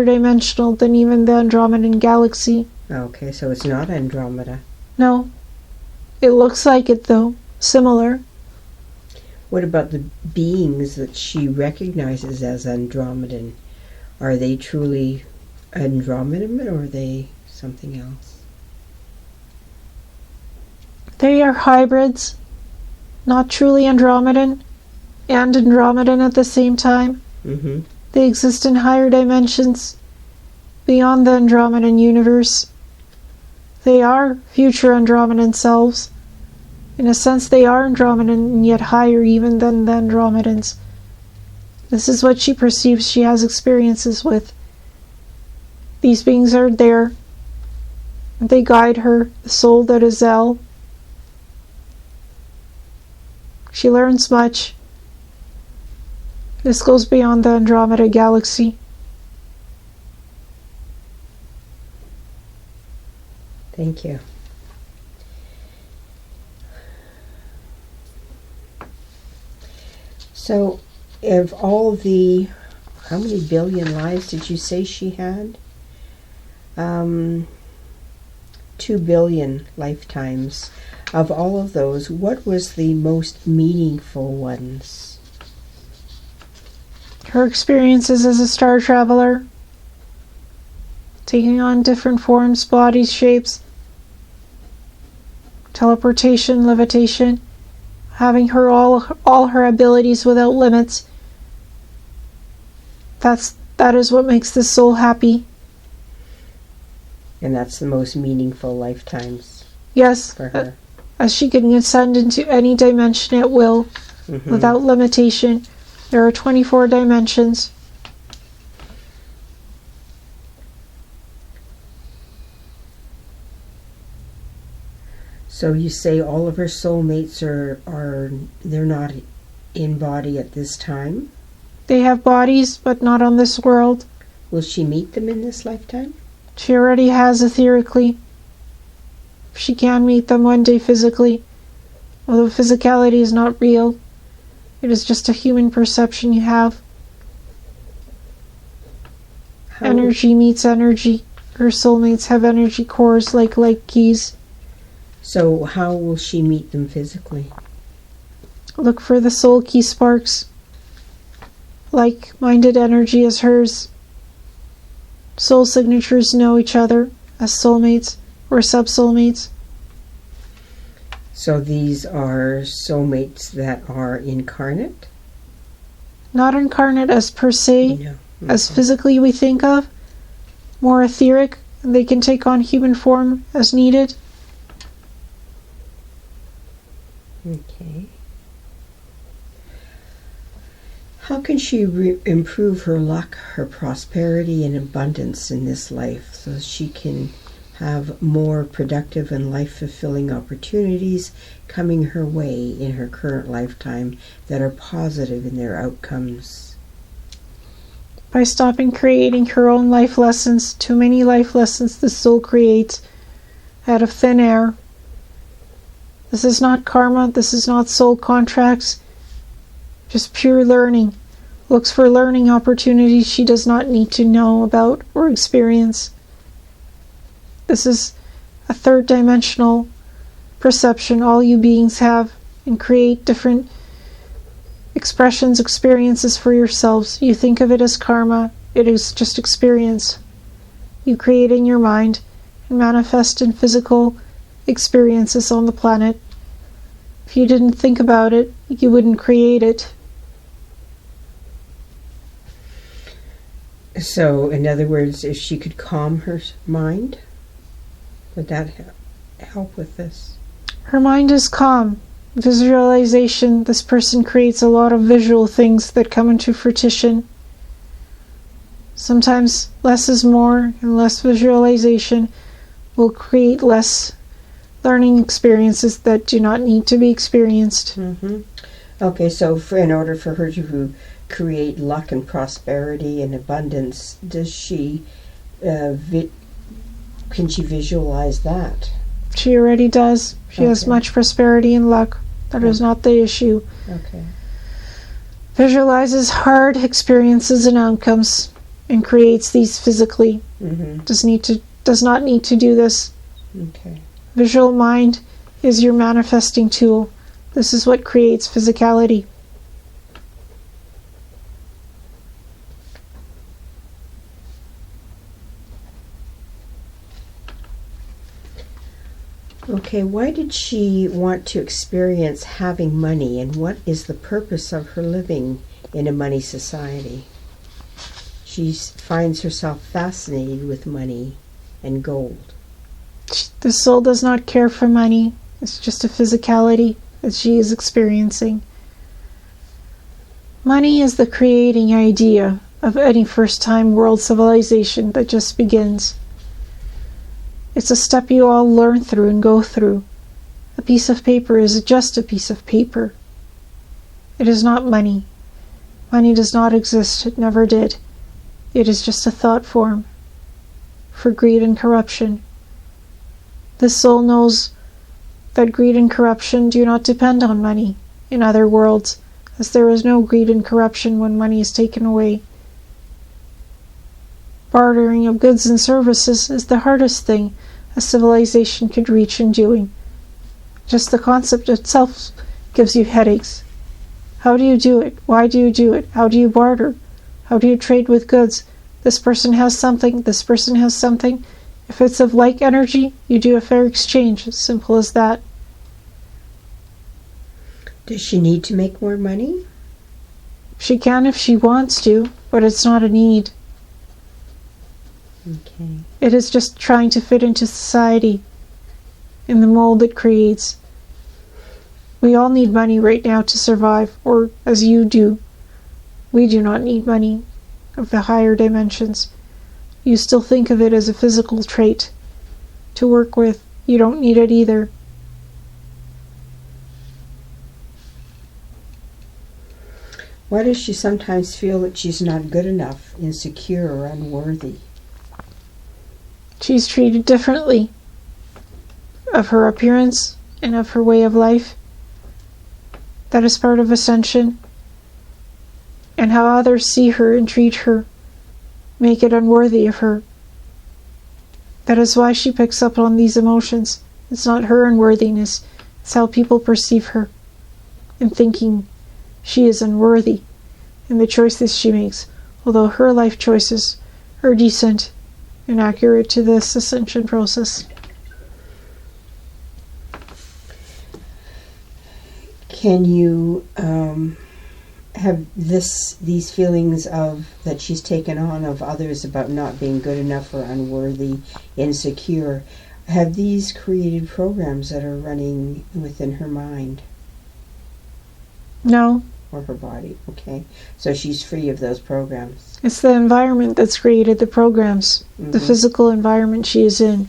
dimensional than even the Andromedan galaxy. Okay, so it's not Andromeda. No. It looks like it, though. Similar. What about the beings that she recognizes as Andromedan? Are they truly Andromedan, or are they something else? They are hybrids, not truly Andromedan, and Andromedan at the same time. Mm-hmm. They exist in higher dimensions, beyond the Andromedan universe. They are future Andromedan selves. In a sense, they are Andromedan, and yet higher even than the Andromedans. This is what she perceives she has experiences with. These beings are there, and they guide her, the soul that is El. She learns much. This goes beyond the Andromeda galaxy. Thank you. So, of all the, how many billion lives did you say she had? 2 2 billion lifetimes. Of all of those, what was the most meaningful ones? Her experiences as a star traveler, taking on different forms, bodies, shapes, teleportation, levitation, having all her abilities without limits. That is what makes the soul happy. And that's the most meaningful lifetimes. Yes, for her. As she can ascend into any dimension at will, without limitation. There are 24 dimensions. So you say all of her soulmates they're not in body at this time? They have bodies, but not on this world. Will she meet them in this lifetime? She already has, etherically. She can meet them one day physically. Although physicality is not real. It is just a human perception you have. Energy meets energy. Her soulmates have energy cores like light keys. So how will she meet them physically? Look for the soul key sparks. Like-minded energy as hers. Soul signatures know each other as soulmates or sub-soulmates. So these are soulmates that are incarnate? Not incarnate as per se, No. as physically we think of. More etheric, and they can take on human form as needed. Okay. How can she improve her luck, her prosperity, and abundance in this life so she can have more productive and life-fulfilling opportunities coming her way in her current lifetime that are positive in their outcomes? By stopping creating her own life lessons. Too many life lessons the soul creates out of thin air. This is not karma, this is not soul contracts, just pure learning. Looks for learning opportunities she does not need to know about or experience. This is a third dimensional perception all you beings have, and create different expressions, experiences for yourselves. You think of it as karma, it is just experience. You create in your mind and manifest in physical experiences on the planet. If you didn't think about it, you wouldn't create it. So, in other words, if she could calm her mind, would that help with this? Her mind is calm. Visualization, this person creates a lot of visual things that come into fruition. Sometimes less is more, and less visualization will create less learning experiences that do not need to be experienced. Okay, so in order for her to create luck and prosperity and abundance, does she can she visualize that? She already does. She has much prosperity and luck. That is not the issue. Okay. Visualizes hard experiences and outcomes and creates these physically. Does not need to do this. Okay. Visual mind is your manifesting tool. This is what creates physicality. Okay, why did she want to experience having money, and what is the purpose of her living in a money society? She finds herself fascinated with money and gold. The soul does not care for money. It's just a physicality that she is experiencing. Money is the creating idea of any first-time world civilization that just begins. It's a step you all learn through and go through. A piece of paper is just a piece of paper. It is not money. Money does not exist. It never did. It is just a thought form for greed and corruption. The soul knows that greed and corruption do not depend on money in other worlds, as there is no greed and corruption when money is taken away. Bartering of goods and services is the hardest thing a civilization could reach in doing. Just the concept itself gives you headaches. How do you do it? Why do you do it? How do you barter? How do you trade with goods? This person has something, this person has something. If it's of like energy, you do a fair exchange. As simple as that. Does she need to make more money? She can if she wants to, but it's not a need. Okay. It is just trying to fit into society, in the mold it creates. We all need money right now to survive, or as you do. We do not need money of the higher dimensions. You still think of it as a physical trait to work with. You don't need it either. Why does she sometimes feel that she's not good enough, insecure, or unworthy? She's treated differently of her appearance and of her way of life. That is part of ascension. And how others see her and treat her make it unworthy of her. That is why she picks up on these emotions. It's not her unworthiness, it's how people perceive her, and thinking she is unworthy in the choices she makes, although her life choices are decent and accurate to this ascension process. Can you have these feelings of that she's taken on of others about not being good enough or unworthy, insecure? Have these created programs that are running within her mind? No. Or her body? Okay. So she's free of those programs. It's the environment that's created the programs, the physical environment she is in.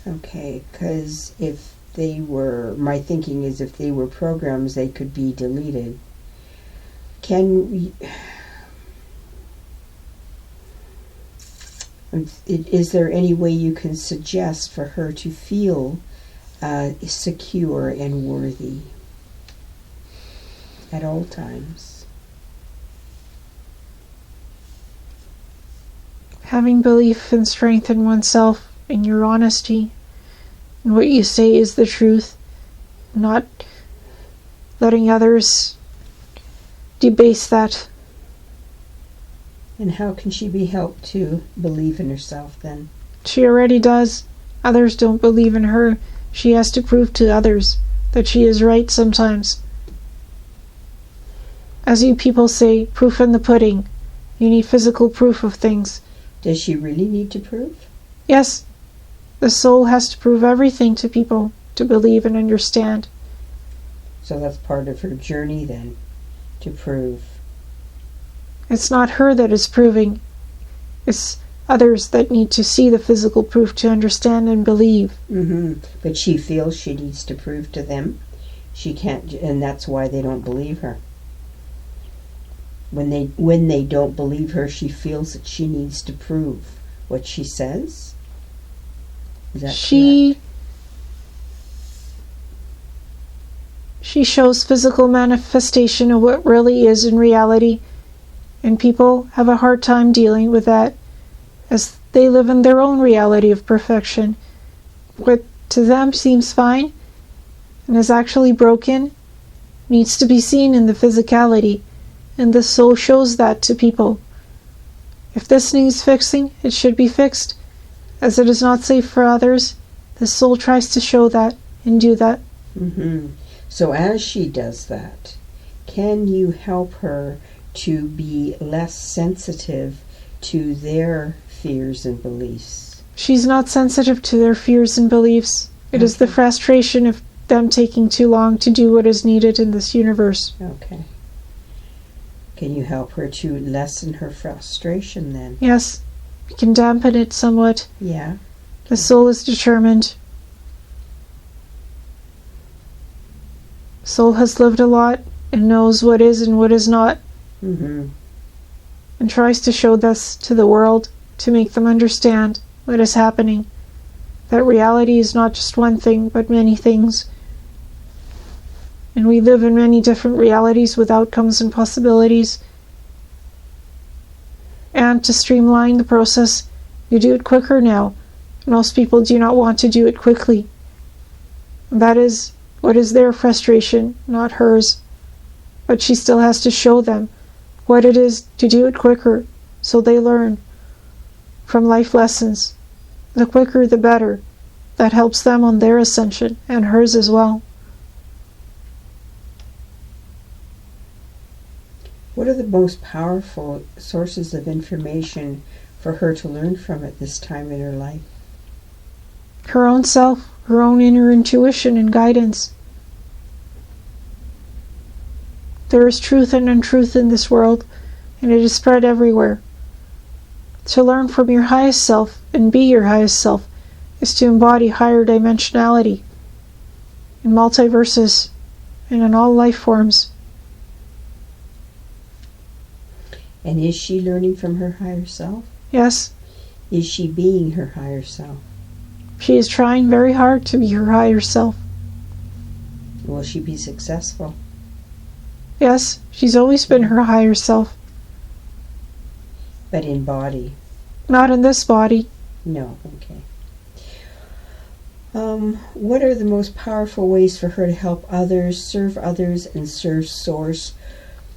Okay, because if they were, my thinking is if they were programs, they could be deleted. Is there any way you can suggest for her to feel secure and worthy at all times? Having belief and strength in oneself, in your honesty, and what you say is the truth, not letting others debase that. And how can she be helped to believe in herself then? She already does. Others don't believe in her. She has to prove to others that she is right sometimes. As you people say, proof in the pudding. You need physical proof of things. Does she really need to prove? Yes. The soul has to prove everything to people to believe and understand. So that's part of her journey then, to prove. It's not her that is proving. It's others that need to see the physical proof to understand and believe. But she feels she needs to prove to them. She can't, and that's why they don't believe her. When they don't believe her, she feels that she needs to prove what she says. Is that correct? She shows physical manifestation of what really is in reality, and people have a hard time dealing with that, as they live in their own reality of perfection. What to them seems fine, and is actually broken, needs to be seen in the physicality, and the soul shows that to people. If this needs fixing, it should be fixed. As it is not safe for others, the soul tries to show that and do that. So as she does that, can you help her to be less sensitive to their fears and beliefs? She's not sensitive to their fears and beliefs. It is the frustration of them taking too long to do what is needed in this universe. Okay. Can you help her to lessen her frustration then? Yes. We can dampen it somewhat. Yeah. The soul is determined. Soul has lived a lot and knows what is and what is not. And tries to show this to the world to make them understand what is happening. That reality is not just one thing, but many things. And we live in many different realities with outcomes and possibilities. And to streamline the process, you do it quicker now. Most people do not want to do it quickly. That is what is their frustration, not hers. But she still has to show them what it is to do it quicker, so they learn from life lessons. The quicker the better. That helps them on their ascension, and hers as well. What are the most powerful sources of information for her to learn from at this time in her life? Her own self, her own inner intuition and guidance. There is truth and untruth in this world, and it is spread everywhere. To learn from your highest self and be your highest self is to embody higher dimensionality in multiverses and in all life forms. And is she learning from her higher self? Yes. Is she being her higher self? She is trying very hard to be her higher self. Will she be successful? Yes, she's always been her higher self. But in body? Not in this body. No, okay. What are the most powerful ways for her to help others, and serve Source,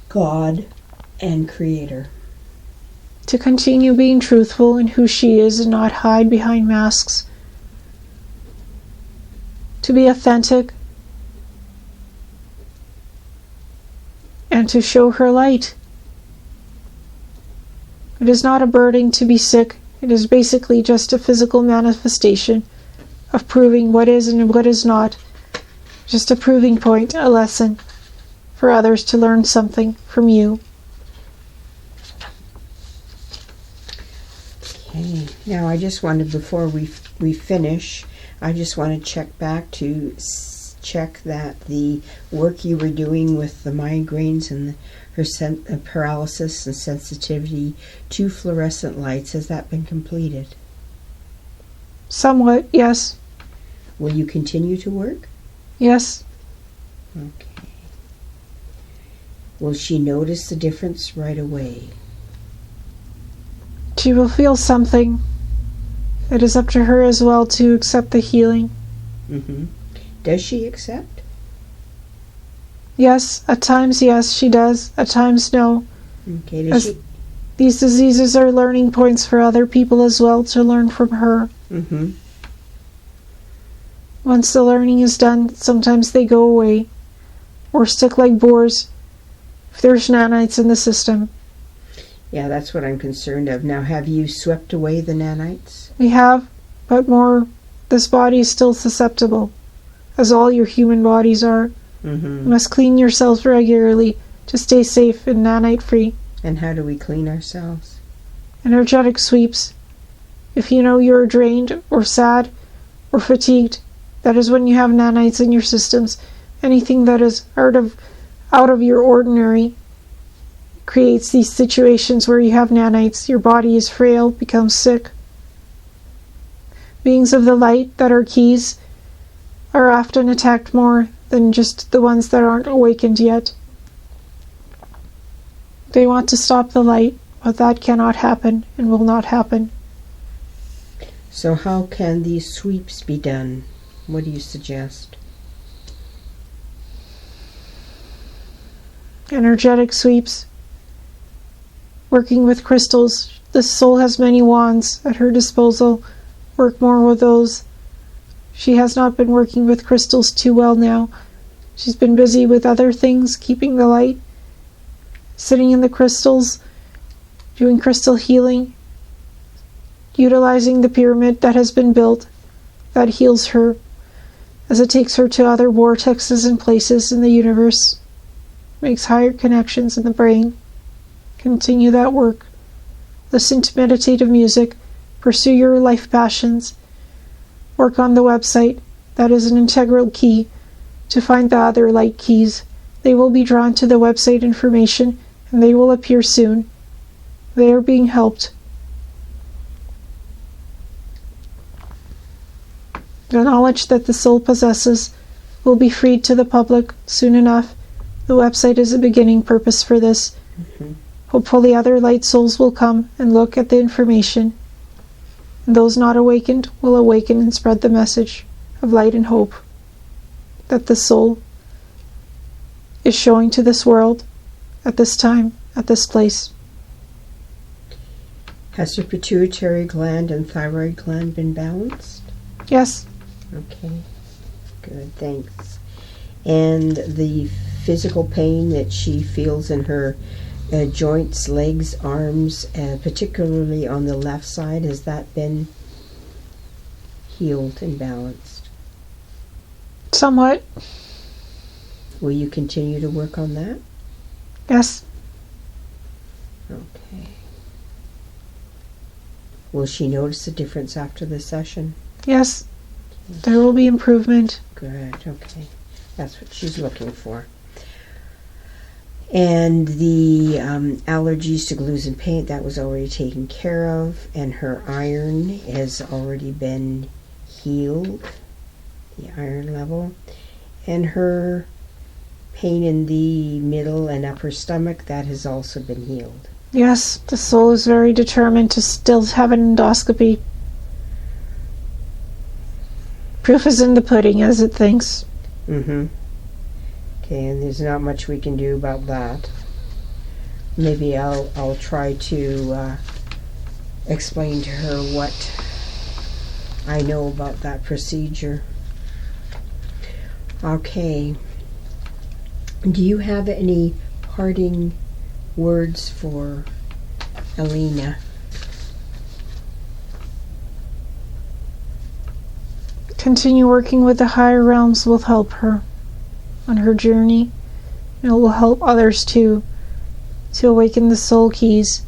God, and Creator? To continue being truthful in who she is and not hide behind masks. To be authentic. And to show her light. It is not a burden to be sick. It is basically just a physical manifestation of proving what is and what is not. Just a proving point, a lesson for others to learn something from you. Okay. Now I just wanted, before we finish, I just want to check back to check that the work you were doing with the migraines and her paralysis and sensitivity to fluorescent lights, has that been completed? Somewhat, yes. Will you continue to work? Yes. Okay. Will she notice the difference right away? She will feel something. It is up to her as well to accept the healing. Does she accept? Yes, at times yes, she does. At times no. Okay, These diseases are learning points for other people as well to learn from her. Once the learning is done, sometimes they go away or stick like boars if there's nanites in the system. Yeah, that's what I'm concerned of. Now, have you swept away the nanites? We have, but more, this body is still susceptible, as all your human bodies are. You must clean yourselves regularly to stay safe and nanite-free. And how do we clean ourselves? Energetic sweeps. If you know you're drained or sad or fatigued, that is when you have nanites in your systems. Anything that is out of your ordinary creates these situations where you have nanites. Your body is frail, becomes sick. Beings of the light that are keys are often attacked more than just the ones that aren't awakened yet. They want to stop the light, but that cannot happen and will not happen. So how can these sweeps be done? What do you suggest? Energetic sweeps. Working with crystals. The soul has many wands at her disposal. Work more with those. She has not been working with crystals too well now. She's been busy with other things, keeping the light, sitting in the crystals, doing crystal healing, utilizing the pyramid that has been built that heals her as it takes her to other vortexes and places in the universe, makes higher connections in the brain. Continue that work. Listen to meditative music. Pursue your life passions. Work on the website. That is an integral key to find the other light keys. They will be drawn to the website information and they will appear soon. They are being helped. The knowledge that the soul possesses will be freed to the public soon enough. The website is a beginning purpose for this. Hopefully other light souls will come and look at the information And those not awakened will awaken and spread the message of light and hope that the soul is showing to this world at this time, at this place. Has her pituitary gland and thyroid gland been balanced? Yes. Okay, good, thanks. And the physical pain that she feels in her joints, legs, arms, particularly on the left side, has that been healed and balanced? Somewhat. Will you continue to work on that? Yes. Okay. Will she notice a difference after the session? Yes. There will be improvement. Good, okay. That's what she's looking for. And the allergies to glues and paint, that was already taken care of. And her iron has already been healed, the iron level. And her pain in the middle and upper stomach, that has also been healed. Yes, the soul is very determined to still have an endoscopy. Proof is in the pudding, as it thinks. Mm-hmm. Okay, and there's not much we can do about that. Maybe I'll try to explain to her what I know about that procedure. Okay. Do you have any parting words for Elina? Continue working with the higher realms will help her on her journey. And it will help others too, to awaken the soul keys.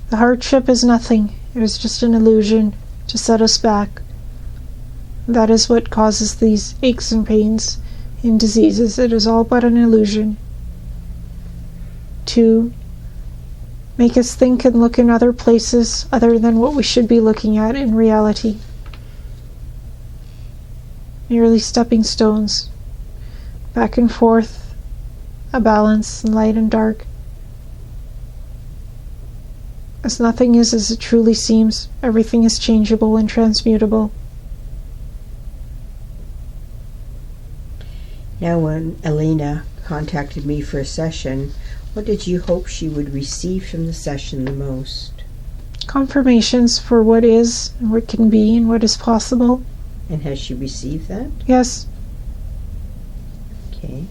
The hardship is nothing. It is just an illusion to set us back. That is what causes these aches and pains and diseases. It is all but an illusion to make us think and look in other places other than what we should be looking at in reality. Merely stepping stones, back and forth, a balance in light and dark. As nothing is as it truly seems, everything is changeable and transmutable. Now, when Elina contacted me for a session, what did you hope she would receive from the session the most? Confirmations for what is and what can be and what is possible. And has she received that? Yes. Okay.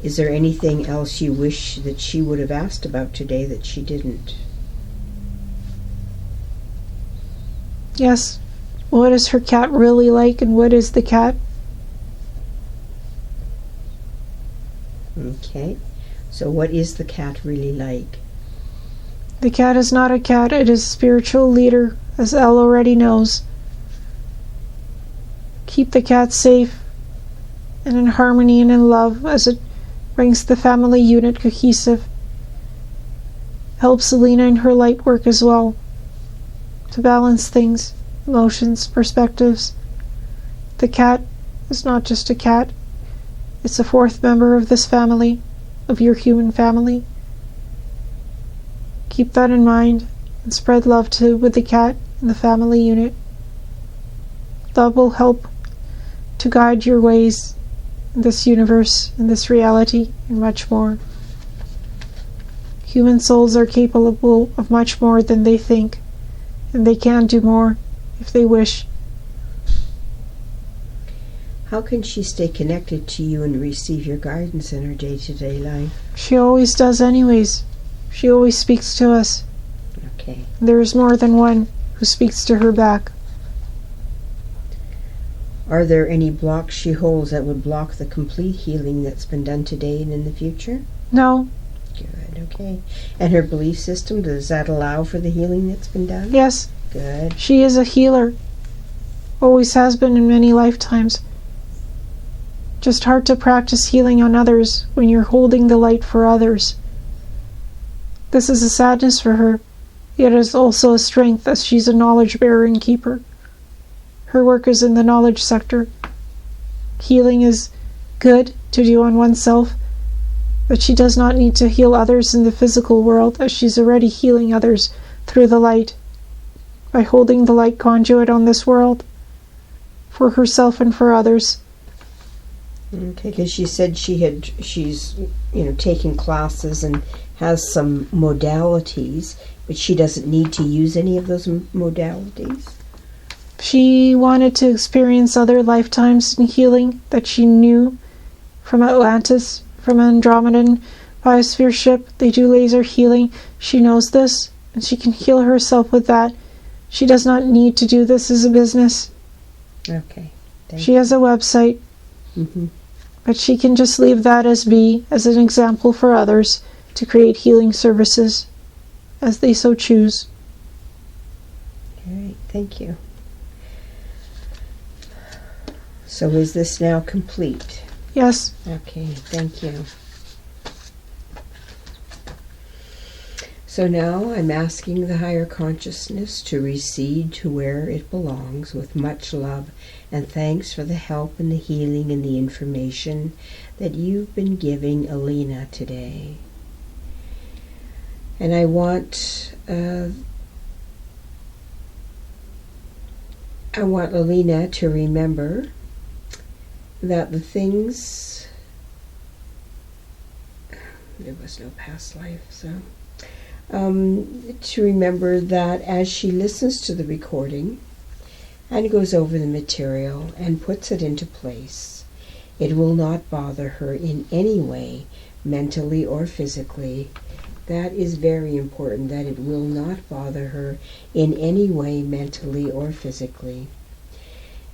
Is there anything else you wish that she would have asked about today that she didn't? Yes. What is her cat really like, and what is the cat? Okay. So what is the cat really like? The cat is not a cat, it is a spiritual leader, as Elle already knows. Keep the cat safe and in harmony and in love as it brings the family unit cohesive. Helps Elina in her light work as well, to balance things, emotions, perspectives. The cat is not just a cat, it's a fourth member of this family, of your human family. Keep that in mind and spread love with the cat and the family unit. Love will help to guide your ways in this universe, in this reality, and much more. Human souls are capable of much more than they think, and they can do more if they wish. How can she stay connected to you and receive your guidance in her day-to-day life? She always does anyways. She always speaks to us. Okay. There is more than one who speaks to her back. Are there any blocks she holds that would block the complete healing that's been done today and in the future? No. Good, okay. And her belief system, does that allow for the healing that's been done? Yes. Good. She is a healer. Always has been in many lifetimes. Just hard to practice healing on others when you're holding the light for others. This is a sadness for her, yet it is also a strength as she's a knowledge bearer and keeper. Her work is in the knowledge sector. Healing is good to do on oneself, but she does not need to heal others in the physical world, as she's already healing others through the light. by holding the light conduit on this world, for herself and for others. Okay, because she said she's taking classes and has some modalities, but she doesn't need to use any of those modalities. She wanted to experience other lifetimes in healing that she knew from Atlantis, from Andromedan biosphere ship. They do laser healing. She knows this, and she can heal herself with that. She does not need to do this as a business. Okay. She has a website, but she can just leave that as an example for others to create healing services as they so choose. All right, thank you. So is this now complete? Yes. Okay, thank you. So now I'm asking the higher consciousness to recede to where it belongs with much love and thanks for the help and the healing and the information that you've been giving Elina today. And I want Elina to remember that the things, there was no past life, so to remember that as she listens to the recording and goes over the material and puts it into place, it will not bother her in any way, mentally or physically. That is very important, that it will not bother her in any way, mentally or physically.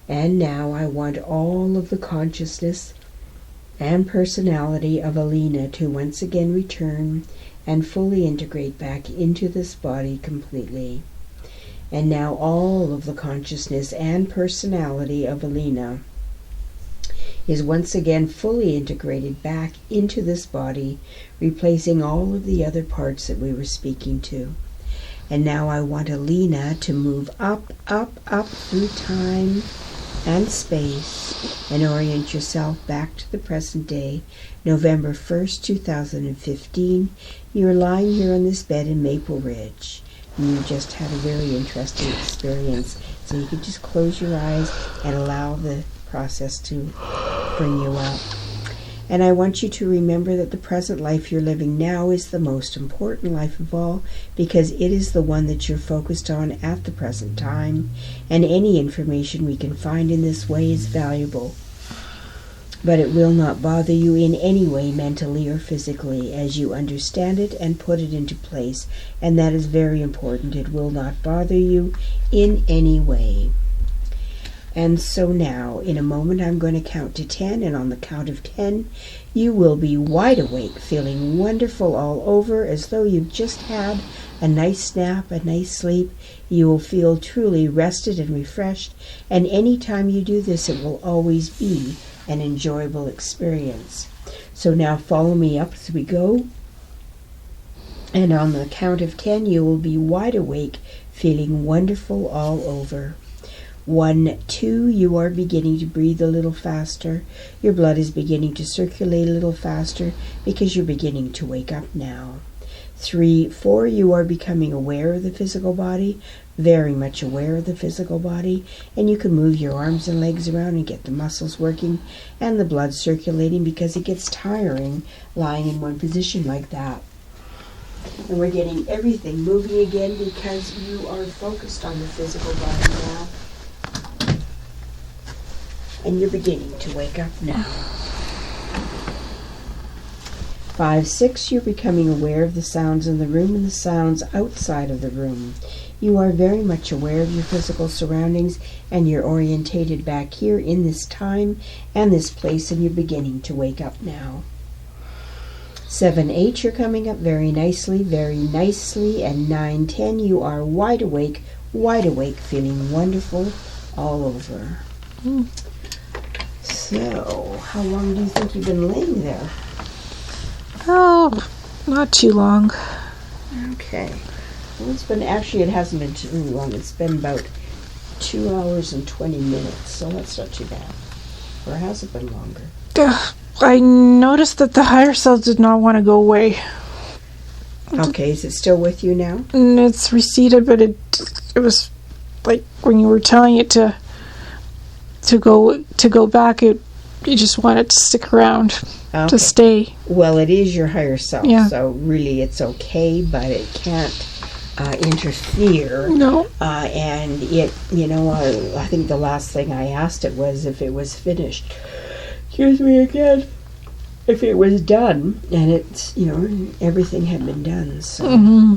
And now I want all of the consciousness and personality of Elina to once again return and fully integrate back into this body completely. And now all of the consciousness and personality of Elina is once again fully integrated back into this body, replacing all of the other parts that we were speaking to. And now I want Elina to move up, up, up through time and space and orient yourself back to the present day, November 1st, 2015. You're lying here on this bed in Maple Ridge, and you just had a very interesting experience. So you can just close your eyes and allow the process to bring you up. And I want you to remember that the present life you're living now is the most important life of all, because it is the one that you're focused on at the present time, and any information we can find in this way is valuable. But it will not bother you in any way, mentally or physically, as you understand it and put it into place. And that is very important. It will not bother you in any way. And so now, in a moment, I'm going to count to 10, and on the count of 10, you will be wide awake, feeling wonderful all over, as though you've just had a nice nap, a nice sleep. You will feel truly rested and refreshed, and any time you do this, it will always be an enjoyable experience. So now follow me up as we go, and on the count of 10, you will be wide awake, feeling wonderful all over. 1, 2, you are beginning to breathe a little faster. Your blood is beginning to circulate a little faster because you're beginning to wake up now. 3, 4, you are becoming aware of the physical body, very much aware of the physical body, and you can move your arms and legs around and get the muscles working and the blood circulating, because it gets tiring lying in one position like that. And we're getting everything moving again because you are focused on the physical body now. And you're beginning to wake up now. 5, 6, you're becoming aware of the sounds in the room and the sounds outside of the room. You are very much aware of your physical surroundings, and you're orientated back here in this time and this place, and you're beginning to wake up now. 7, 8, you're coming up very nicely, and 9, 10, you are wide awake, feeling wonderful all over. So, how long do you think you've been laying there? Oh, not too long. Okay. Well, it hasn't been too long. It's been about 2 hours and 20 minutes, so that's not too bad. Or has it been longer? I noticed that the higher self did not want to go away. Okay, is it still with you now? And it's receded, but it was like when you were telling it to go back, it just wanted to stick around, to stay. Well, it is your higher self, Yeah. so really it's okay, but it can't interfere. No. And it, I think the last thing I asked it was if it was finished. Excuse me again. If it was done, and it's, everything had been done, so. Mm-hmm.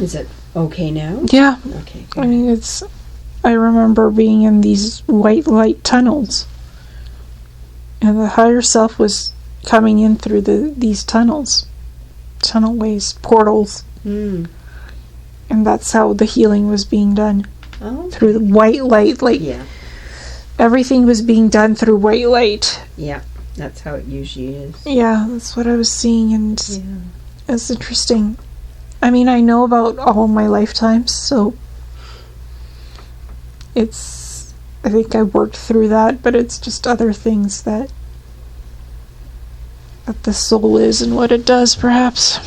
Is it okay now? Yeah. Okay, good. I mean, I remember being in these white light tunnels, and the higher self was coming in through these tunnelways, portals, Mm. and that's how the healing was being done, through the white light. Like, Yeah. everything was being done through white light. Yeah, that's how it usually is. Yeah, that's what I was seeing, and Yeah. it's interesting. I mean, I know about all my lifetimes, so I think I worked through that, but it's just other things that the soul is and what it does, perhaps.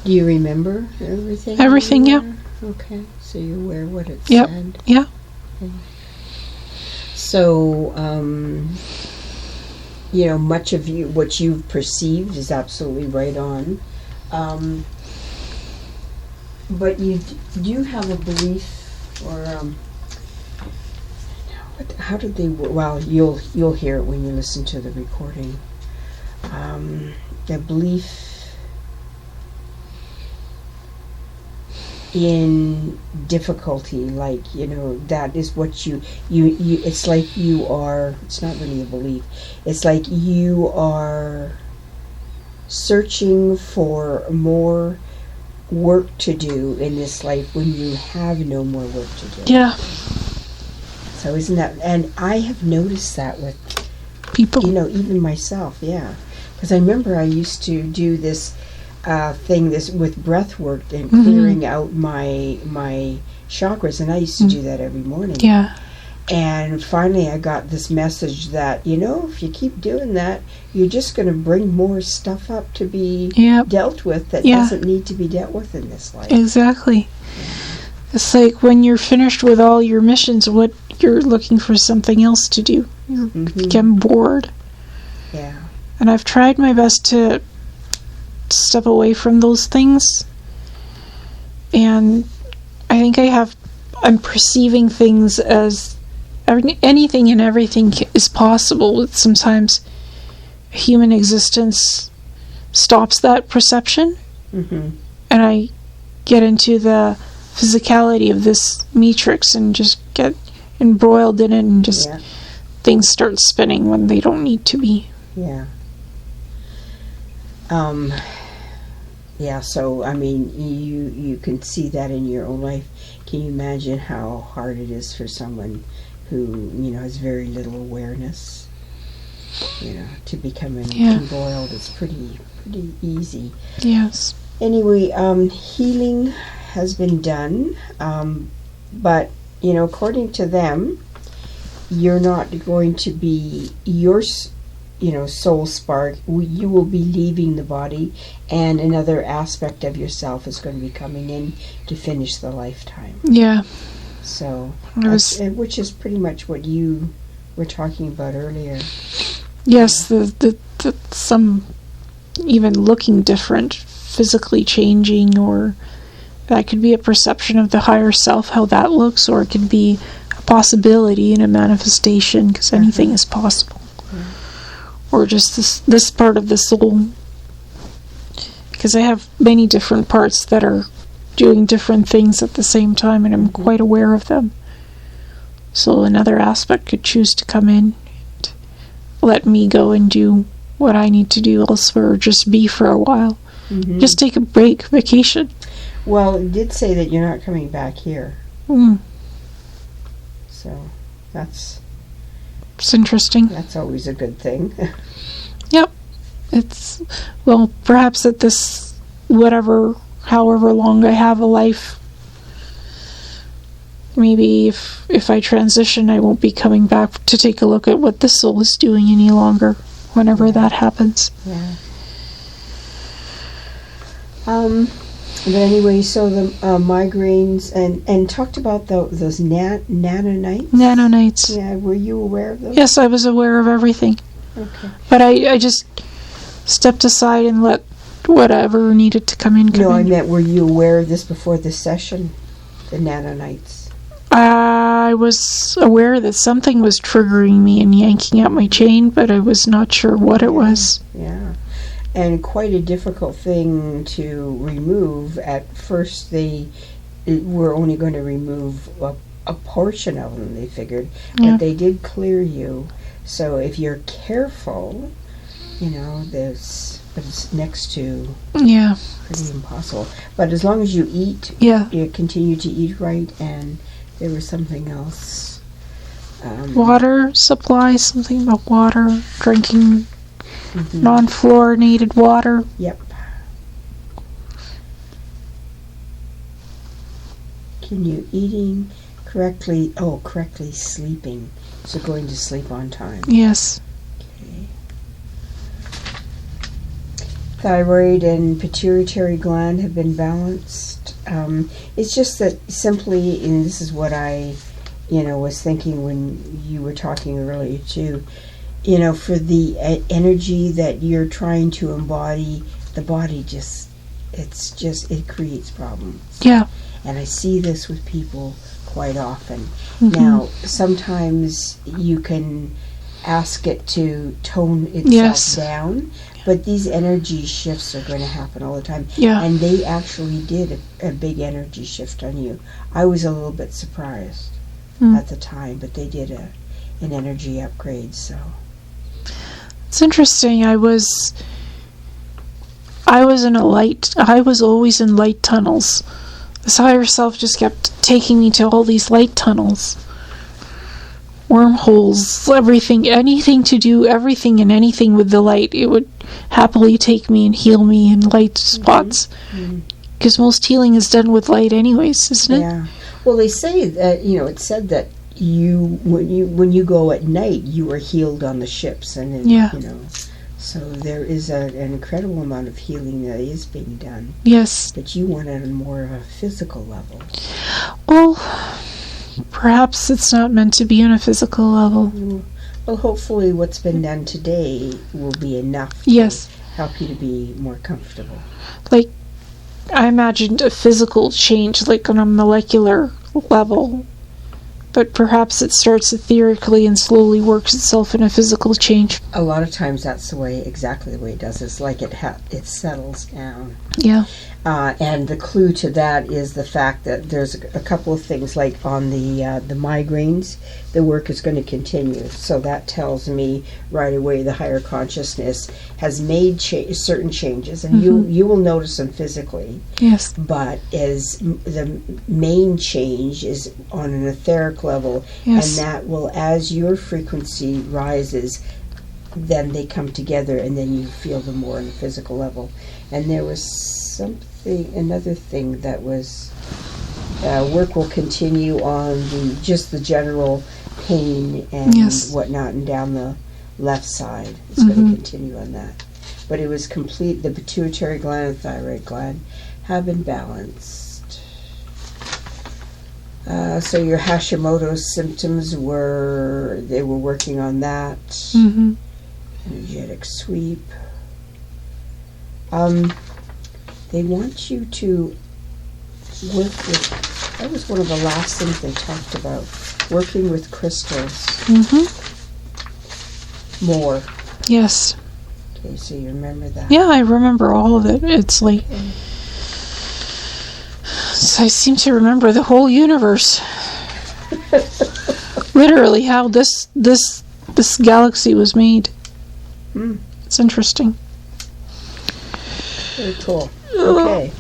Do you remember everything? Everything, yeah. Okay, so you're aware what it Yep. said. Yeah. Okay. So, much of what you've perceived is absolutely right on. But do you have a belief, or how did they? Well, you'll hear it when you listen to the recording. The belief in difficulty, like, that is what you it's like you are, it's not really a belief, it's like you are searching for more work to do in this life when you have no more work to do. Yeah. So isn't that, and I have noticed that with People. even myself, yeah, because I remember I used to do this thing with breath work and clearing out my chakras, and I used to do that every morning. Yeah. And finally I got this message that, if you keep doing that, you're just going to bring more stuff up to be dealt with that doesn't need to be dealt with in this life. Exactly. It's like when you're finished with all your missions, what you're looking for something else to do. You become bored. Yeah. And I've tried my best to step away from those things, and I think I'm perceiving things as anything and everything is possible. Sometimes human existence stops that perception, and I get into the physicality of this matrix and just get embroiled in it, and just things start spinning when they don't need to be. Yeah. So, I mean, you can see that in your own life. Can you imagine how hard it is for someone who, has very little awareness, to become embroiled? It's pretty easy. Yes. Anyway, healing has been done, but, according to them, you're not going to be your soul spark. You will be leaving the body, and another aspect of yourself is going to be coming in to finish the lifetime. Yeah. So, which is pretty much what you were talking about earlier. Yes, the some even looking different, physically changing, or that could be a perception of the higher self, how that looks, or it could be a possibility and a manifestation, because anything is possible. Or just this part of the soul, because I have many different parts that are doing different things at the same time, and I'm quite aware of them. So another aspect could choose to come in and let me go and do what I need to do elsewhere, or just be for a while. Just take a break, vacation. Well, it did say that you're not coming back here. So it's interesting. That's always a good thing. Yep. Perhaps at this, however long I have a life, maybe if I transition, I won't be coming back to take a look at what the soul is doing any longer, whenever that happens. Yeah. But anyway, so the migraines and talked about those nanonites. Nanonites. Yeah, were you aware of those? Yes, I was aware of everything. Okay. But I just stepped aside and let whatever needed to come in. No, I meant, were you aware of this before this session? The nanonites. I was aware that something was triggering me and yanking at my chain, but I was not sure what it was. Yeah. And quite a difficult thing to remove. At first, they were only going to remove a portion of them, they figured. Yeah. But they did clear you. So if you're careful, but it's next to pretty impossible. But as long as you eat, you continue to eat right, and there was something else. Water supply, something about water, drinking non-fluorinated water. Yep. Continue eating correctly. Oh, correctly sleeping. So going to sleep on time. Yes. Okay. Thyroid and pituitary gland have been balanced. It's just that simply, and this is what I, was thinking when you were talking earlier too, for the energy that you're trying to embody, the body it creates problems. Yeah. And I see this with people quite often. Now, sometimes you can ask it to tone itself down, but these energy shifts are going to happen all the time. Yeah. And they actually did a big energy shift on you. I was a little bit surprised at the time, but they did an energy upgrade, so. It's interesting. I was always in light tunnels. This higher self just kept taking me to all these light tunnels. Wormholes, everything and anything with the light. It would happily take me and heal me in light spots. Because most healing is done with light anyways, isn't it? Yeah. Well, they say that, it's said that when you go at night, you are healed on the ships. And then, so there is an incredible amount of healing that is being done. Yes. But you want it on more of a physical level. Well, perhaps it's not meant to be on a physical level. Well, hopefully what's been done today will be enough to help you to be more comfortable. Like, I imagined a physical change, like on a molecular level. But perhaps it starts etherically and slowly works itself in a physical change. A lot of times that's exactly the way it does. It's like it settles down. Yeah. And the clue to that is the fact that there's a couple of things, like on the migraines, the work is going to continue. So that tells me right away the higher consciousness has made certain changes, and you will notice them physically. Yes. But as the main change is on an etheric level, and that will, as your frequency rises, then they come together, and then you feel them more on a physical level. And there was another thing that was work will continue on the general pain and whatnot, and down the left side it's going to continue on that. But it was complete. The pituitary gland and thyroid gland have been balanced. So your Hashimoto's symptoms were working on that. Energetic sweep. They want you to work with, that was one of the last things they talked about, working with crystals. More. Yes. Okay, so you remember that? Yeah, I remember all of it. It's like, I seem to remember the whole universe. Literally, how this galaxy was made. It's interesting. Very cool. Okay.